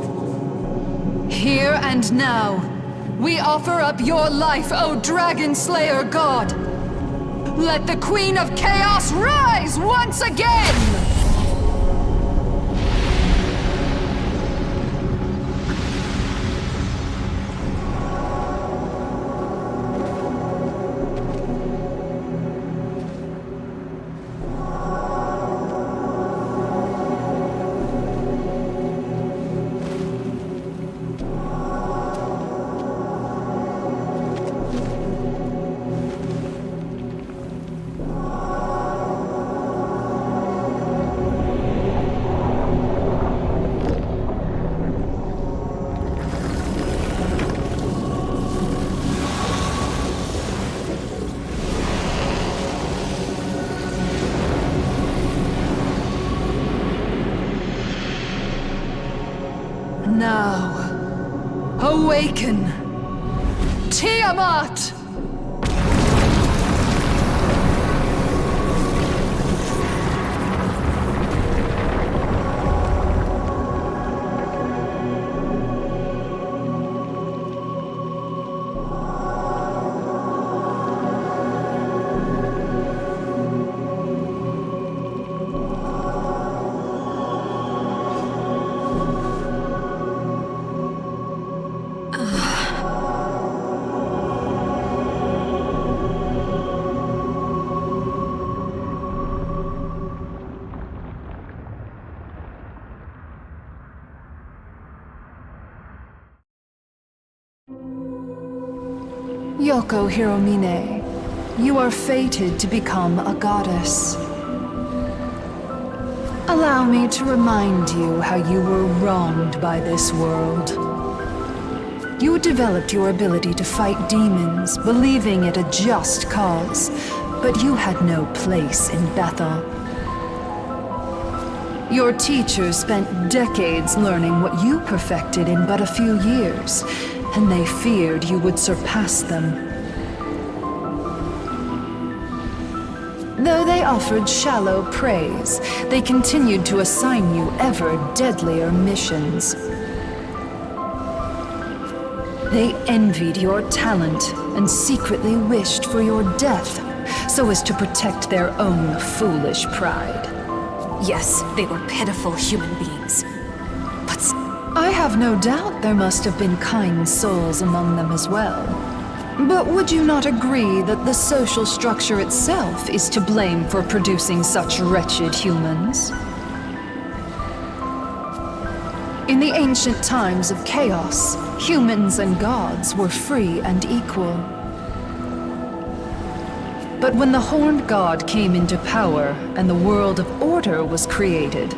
Here and now, we offer up your life, O Dragon Slayer God. Let the Queen of Chaos rise once again! Now, awaken, Tiamat! Yoko Hiromine, you are fated to become a goddess. Allow me to remind you how you were wronged by this world. You developed your ability to fight demons, believing it a just cause, but you had no place in Bethel. Your teachers spent decades learning what you perfected in but a few years, and they feared you would surpass them. Though they offered shallow praise, they continued to assign you ever deadlier missions. They envied your talent and secretly wished for your death, so as to protect their own foolish pride.
Yes, they were pitiful human beings. But
I have no doubt there must have been kind souls among them as well. But would you not agree that the social structure itself is to blame for producing such wretched humans? In the ancient times of chaos, humans and gods were free and equal. But when the Horned God came into power and the world of order was created,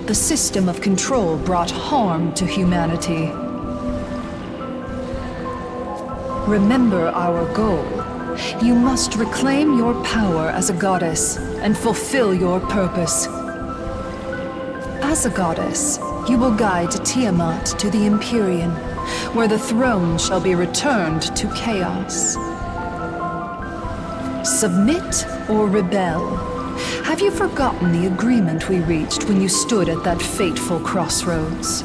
the system of control brought harm to humanity. Remember our goal. You must reclaim your power as a goddess and fulfill your purpose. As a goddess, you will guide Tiamat to the Empyrean, where the throne shall be returned to chaos. Submit or rebel? Have you forgotten the agreement we reached when you stood at that fateful crossroads?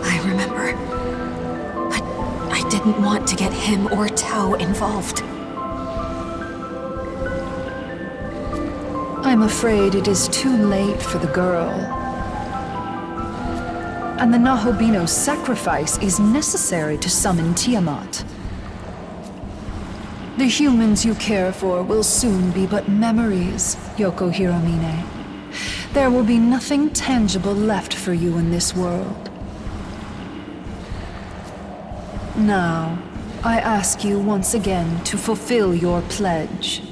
I remember. But I didn't want to get him or Tao involved.
I'm afraid it is too late for the girl. And the Nahobino's sacrifice is necessary to summon Tiamat. The humans you care for will soon be but memories, Yoko Hiromine. There will be nothing tangible left for you in this world. Now, I ask you once again to fulfill your pledge.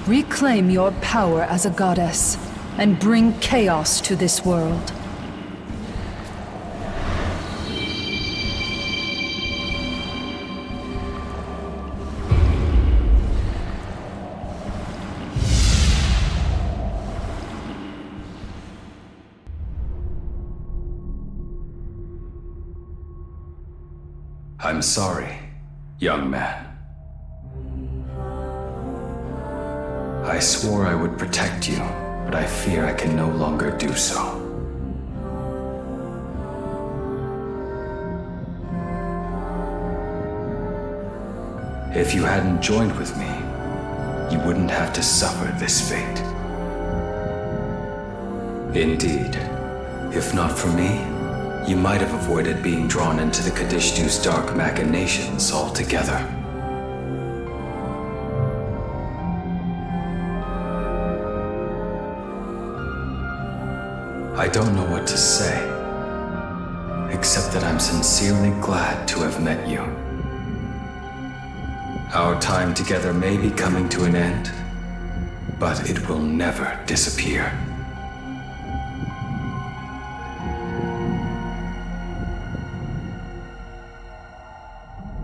Reclaim your power as a goddess, and bring chaos to this world.
I'm sorry, young man. I swore I would protect you, but I fear I can no longer do so. If you hadn't joined with me, you wouldn't have to suffer this fate. Indeed, if not for me, you might have avoided being drawn into the Kadishtu's dark machinations altogether. I don't know what to say, except that I'm sincerely glad to have met you. Our time together may be coming to an end, but it will never disappear.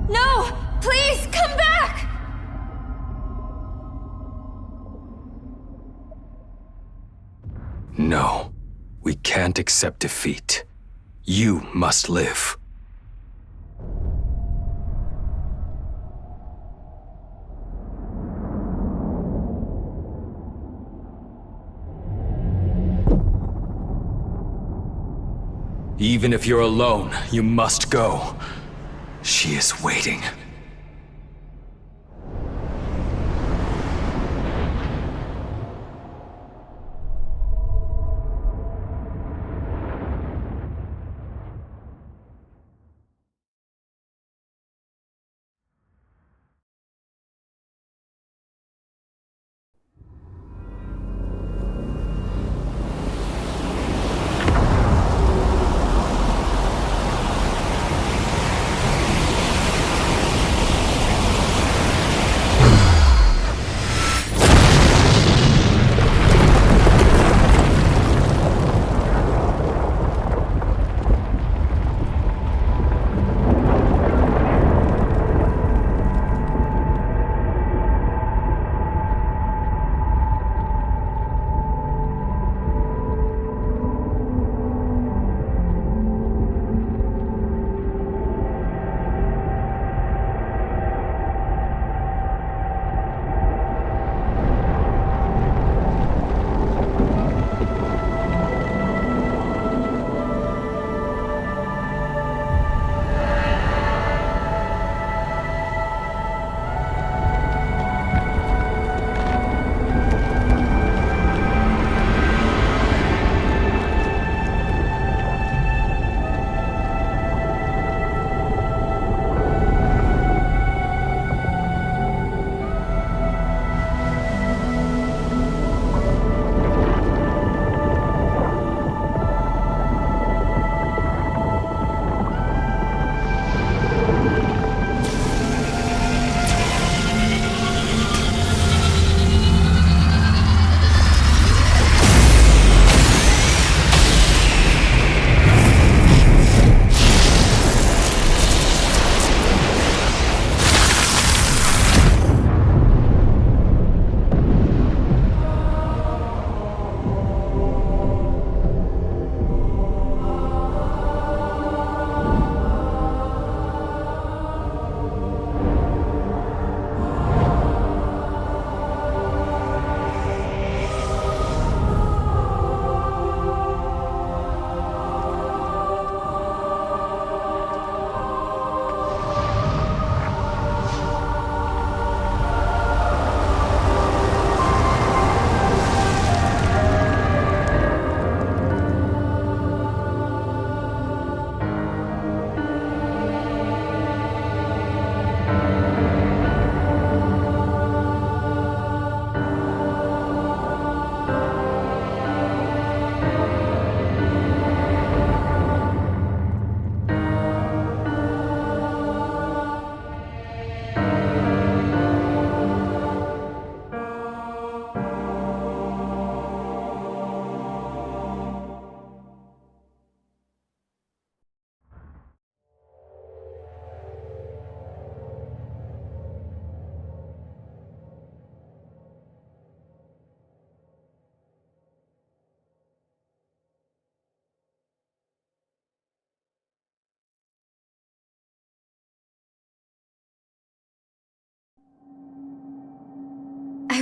No! Please, come back!
No. We can't accept defeat. You must live. Even if you're alone, you must go. She is waiting.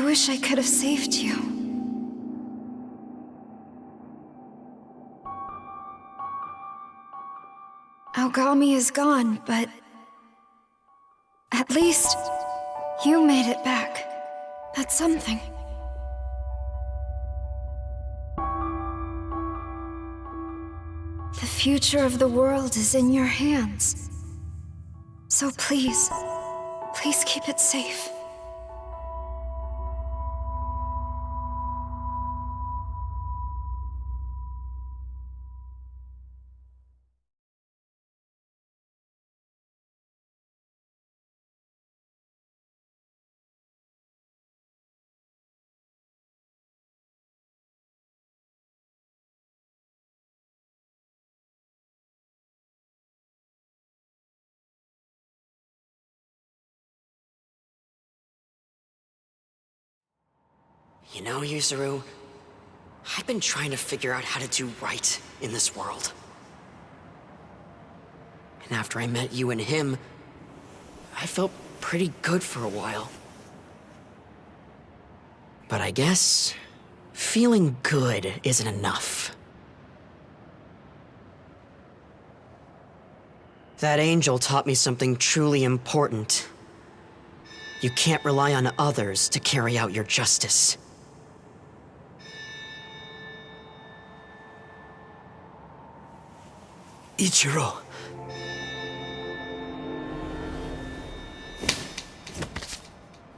I wish I could have saved you. Aogami is gone, but at least you made it back. That's something. The future of the world is in your hands. So please, please keep it safe.
You know, Yuzuru, I've been trying to figure out how to do right in this world. And after I met you and him, I felt pretty good for a while. But I guess feeling good isn't enough. That angel taught me something truly important. You can't rely on others to carry out your justice. Ichiro.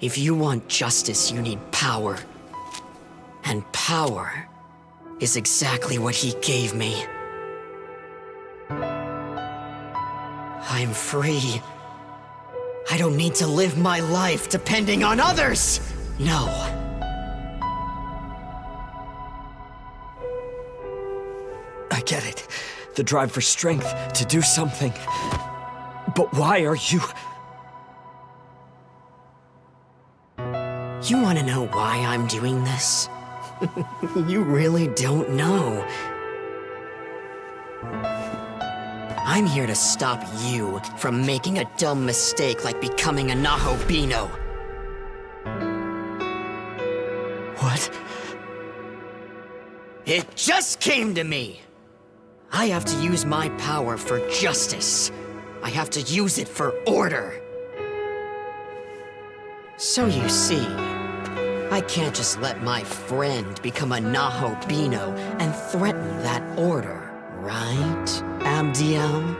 If you want justice, you need power. And power is exactly what he gave me. I'm free. I don't need to live my life depending on others! No.
I get it. The drive for strength to do something. But why are you...
You want to know why I'm doing this? You really don't know. I'm here to stop you from making a dumb mistake like becoming a Nahobino.
What?
It just came to me! I have to use my power for justice. I have to use it for order. So you see, I can't just let my friend become a Nahobino and threaten that order, right, Abdiel?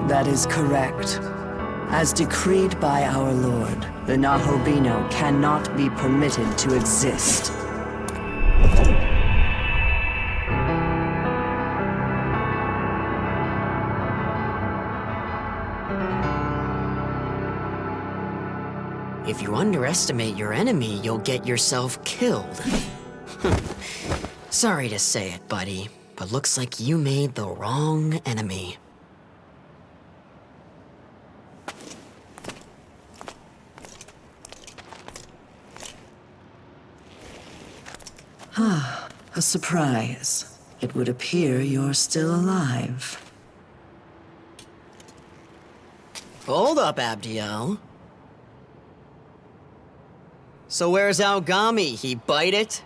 That is correct. As decreed by our Lord, the Nahobino cannot be permitted to exist.
If you underestimate your enemy, you'll get yourself killed. Sorry to say it, buddy, but looks like you made the wrong enemy.
Ah, a surprise. It would appear you're still alive.
Hold up, Abdiel. So where's Aogami? He bite it?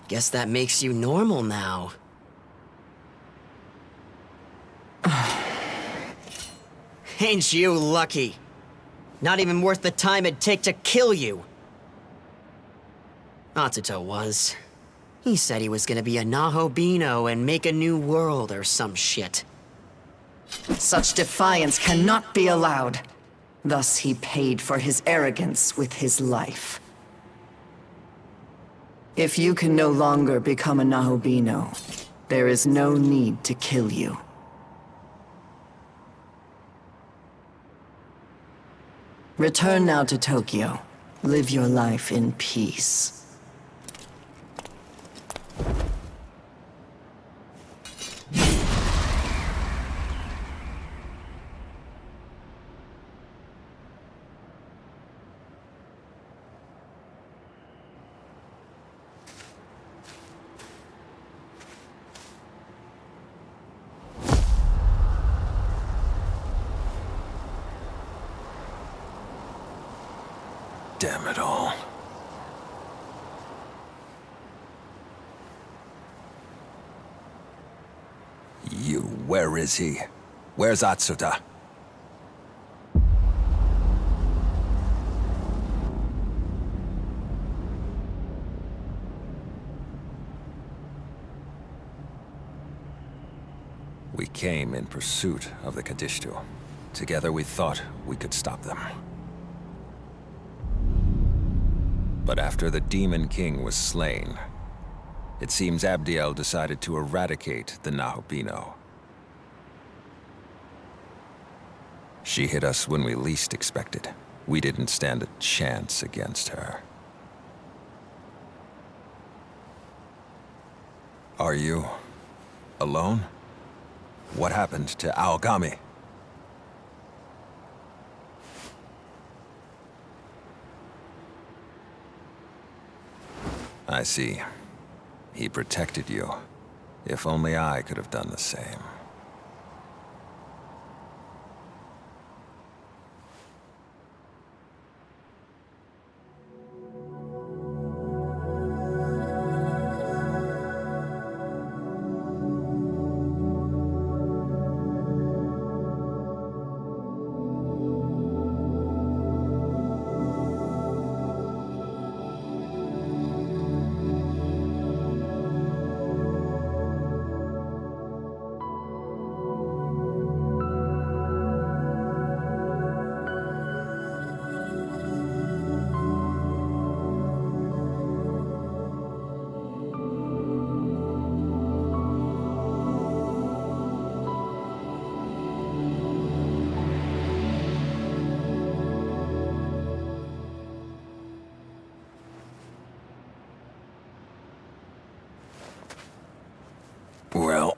Guess that makes you normal now. Ain't you lucky? Not even worth the time it'd take to kill you. Atsuto was. He said he was gonna be a Nahobino and make a new world or some shit.
Such defiance cannot be allowed. Thus he paid for his arrogance with his life. If you can no longer become a Nahobino, there is no need to kill you. Return now to Tokyo. Live your life in peace.
Damn it all. Where is he? Where's Atsuta? We came in pursuit of the Kadishtu. Together we thought we could stop them. But after the Demon King was slain, it seems Abdiel decided to eradicate the Nahobino. She hit us when we least expected. We didn't stand a chance against her. Are you alone? What happened to Aogami? I see. He protected you. If only I could have done the same. Well,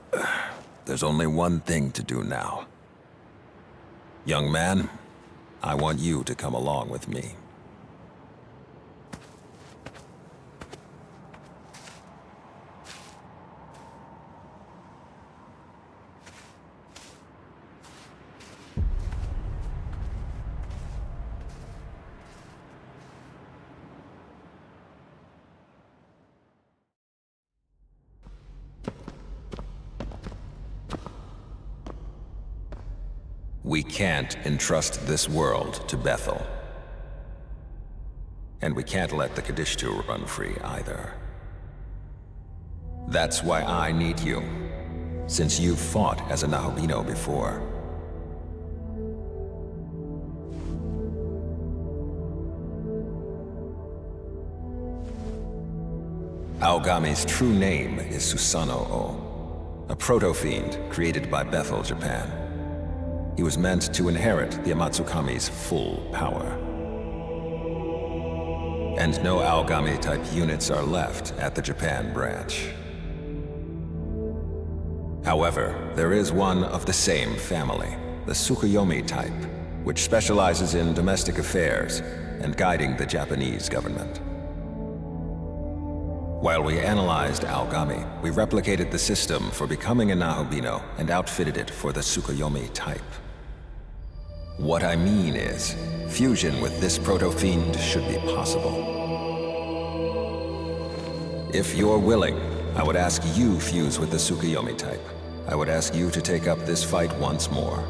there's only one thing to do now. Young man, I want you to come along with me. We can't entrust this world to Bethel. And we can't let the Kadishtu run free either. That's why I need you, since you've fought as a Nahobino before. Aogami's true name is Susanoo, a proto-fiend created by Bethel, Japan. He was meant to inherit the Amatsukami's full power. And no Aogami-type units are left at the Japan branch. However, there is one of the same family, the Tsukuyomi type, which specializes in domestic affairs and guiding the Japanese government. While we analyzed Aogami, we replicated the system for becoming a Nahobino and outfitted it for the Tsukuyomi type. What I mean is, fusion with this proto-fiend should be possible. If you're willing, I would ask you fuse with the Tsukuyomi type. I would ask you to take up this fight once more.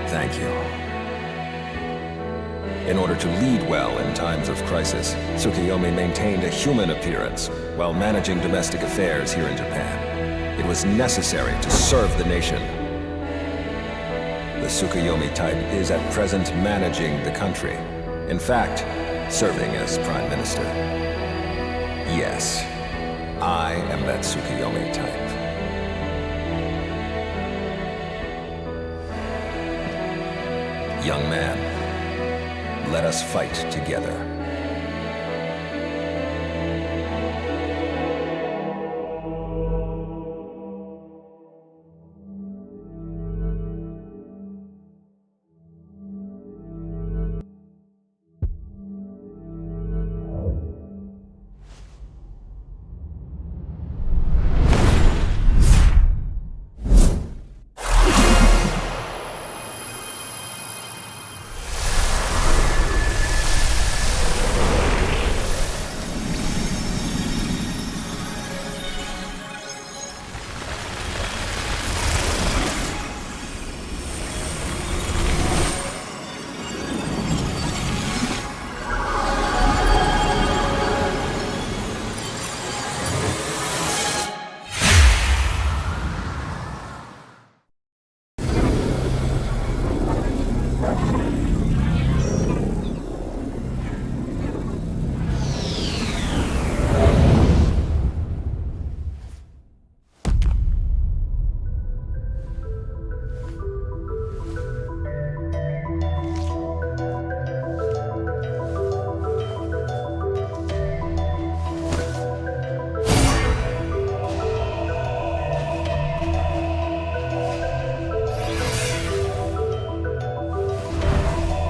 Thank you. In order to lead well in times of crisis, Tsukuyomi maintained a human appearance while managing domestic affairs here in Japan. It was necessary to serve the nation. The Tsukuyomi type is at present managing the country. In fact, serving as Prime Minister. Yes, I am that Tsukuyomi type. Young man, let us fight together.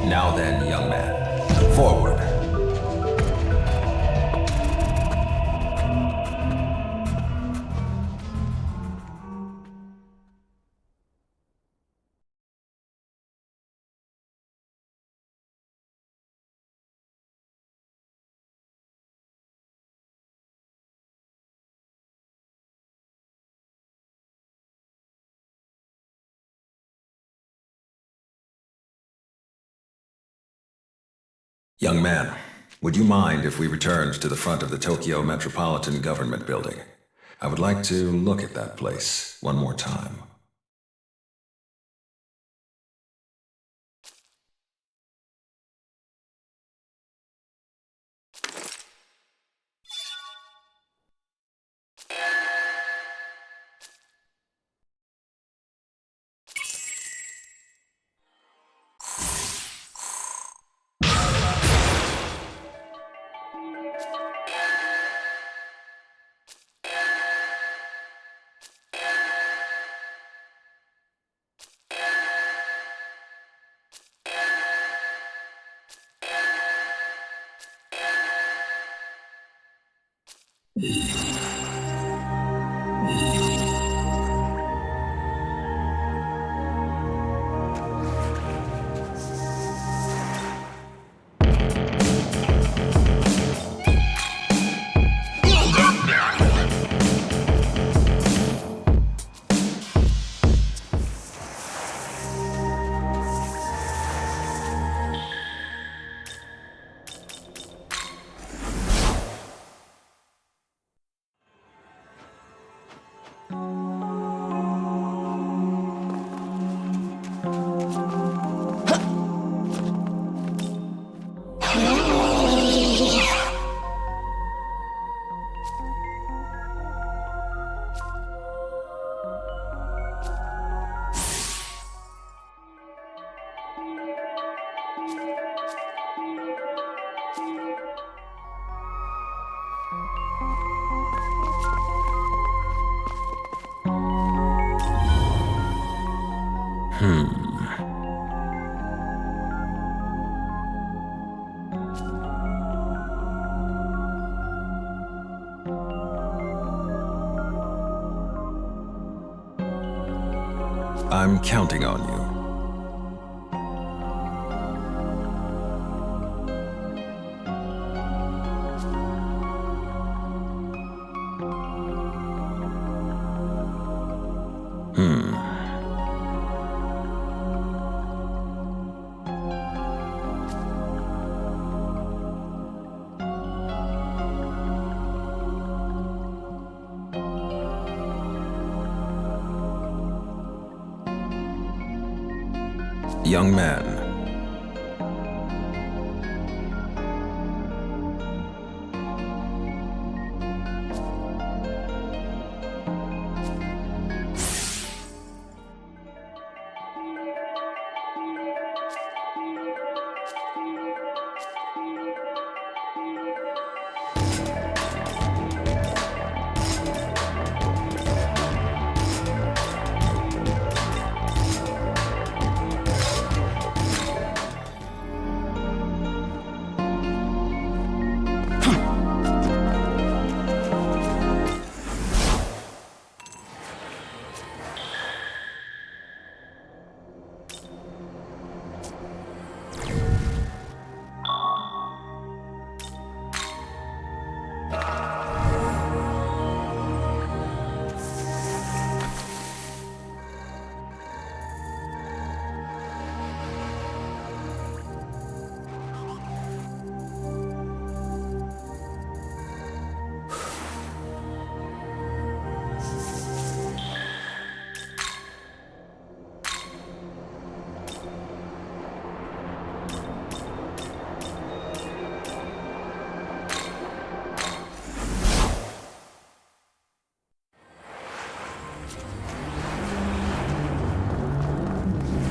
Now then, young man, forward. Young man, would you mind if we returned to the front of the Tokyo Metropolitan Government Building? I would like to look at that place one more time. I'm counting on you. Young man.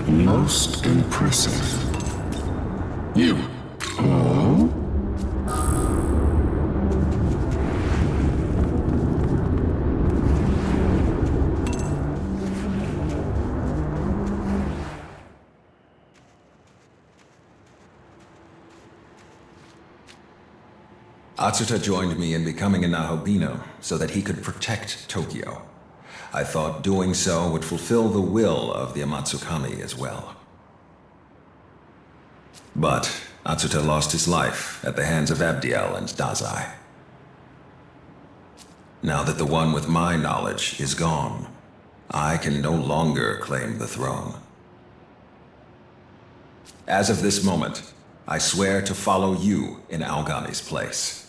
Most impressive. You. Oh?
Atsuta joined me in becoming a Nahobino so that he could protect Tokyo. I thought doing so would fulfill the will of the Amatsukami as well. But Atsuta lost his life at the hands of Abdiel and Dazai. Now that the one with my knowledge is gone, I can no longer claim the throne. As of this moment, I swear to follow you in Algani's place.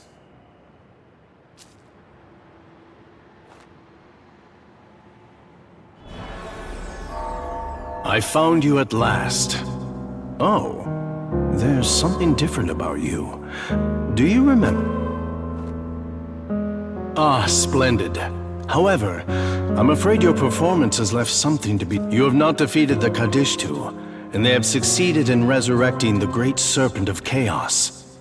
I found you at last. Oh, there's something different about you. Do you remember? Ah, splendid. However, I'm afraid your performance has left something to be... You have not defeated the Kadishtu, and they have succeeded in resurrecting the great serpent of chaos.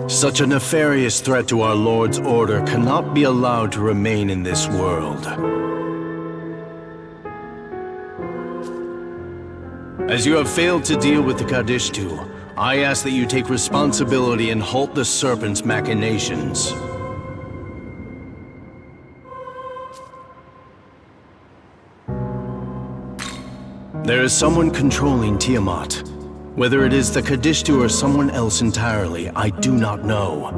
Such a nefarious threat to our Lord's order cannot be allowed to remain in this world. As you have failed to deal with the Kadishtu, I ask that you take responsibility and halt the serpent's machinations. There is someone controlling Tiamat. Whether it is the Kadishtu or someone else entirely, I do not know.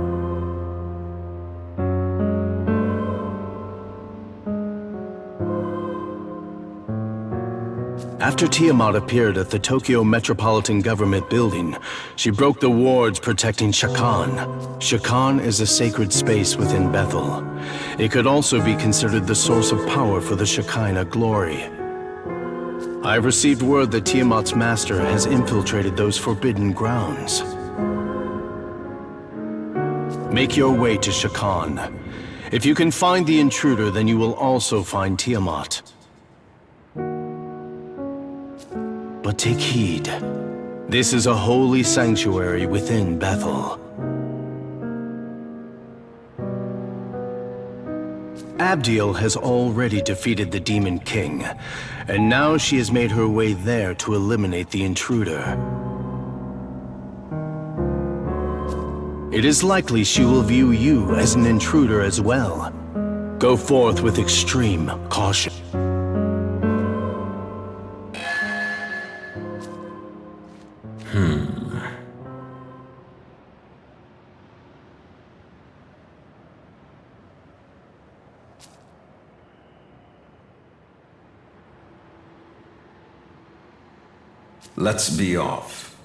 After Tiamat appeared at the Tokyo Metropolitan Government building, she broke the wards protecting Shakan. Shakan is a sacred space within Bethel. It could also be considered the source of power for the Shekinah glory. I have received word that Tiamat's master has infiltrated those forbidden grounds. Make your way to Shakan. If you can find the intruder, then you will also find Tiamat. But take heed. This is a holy sanctuary within Bethel. Abdiel has already defeated the Demon King, and now she has made her way there to eliminate the intruder. It is likely she will view you as an intruder as well. Go forth with extreme caution.
Let's be off.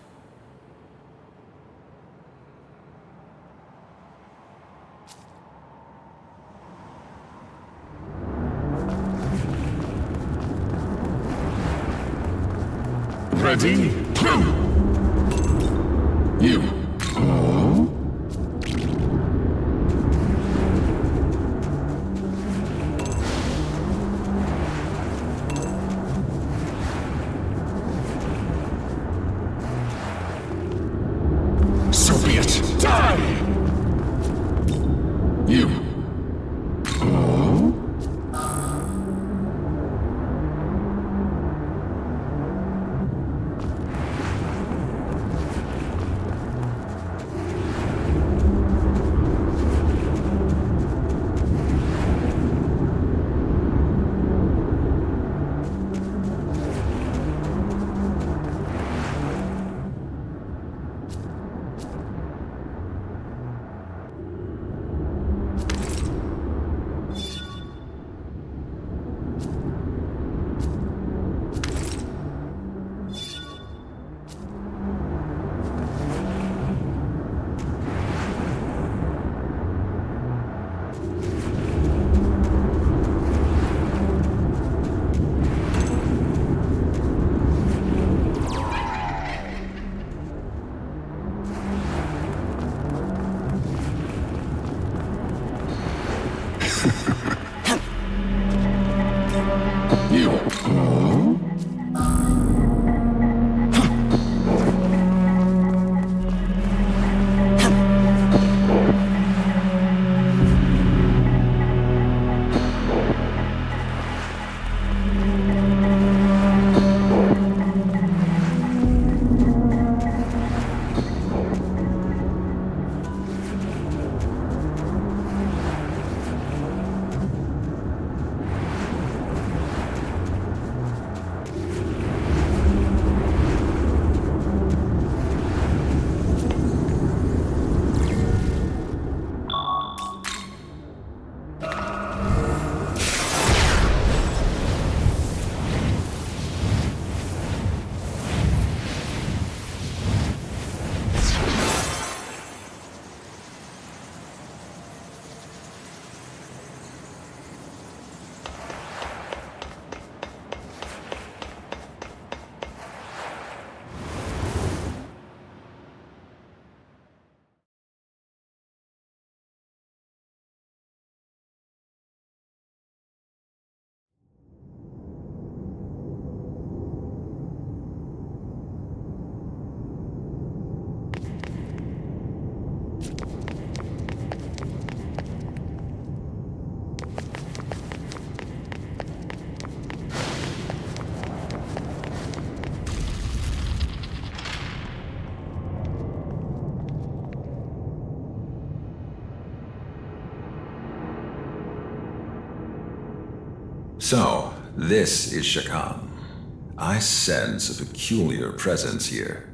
Ready? You. So be it. Die! You.
So, this is Shakan. I sense a peculiar presence here.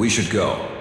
We should go.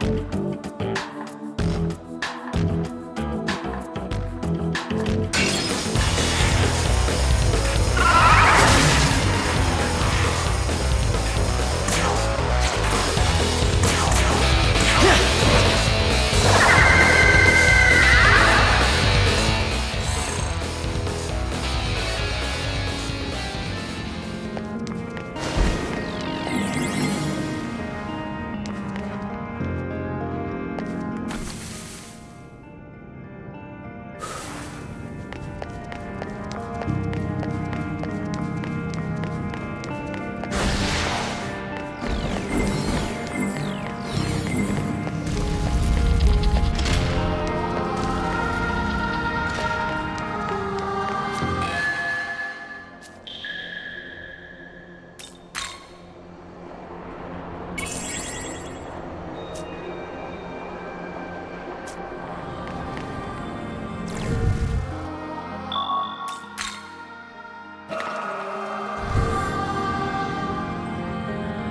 Shin.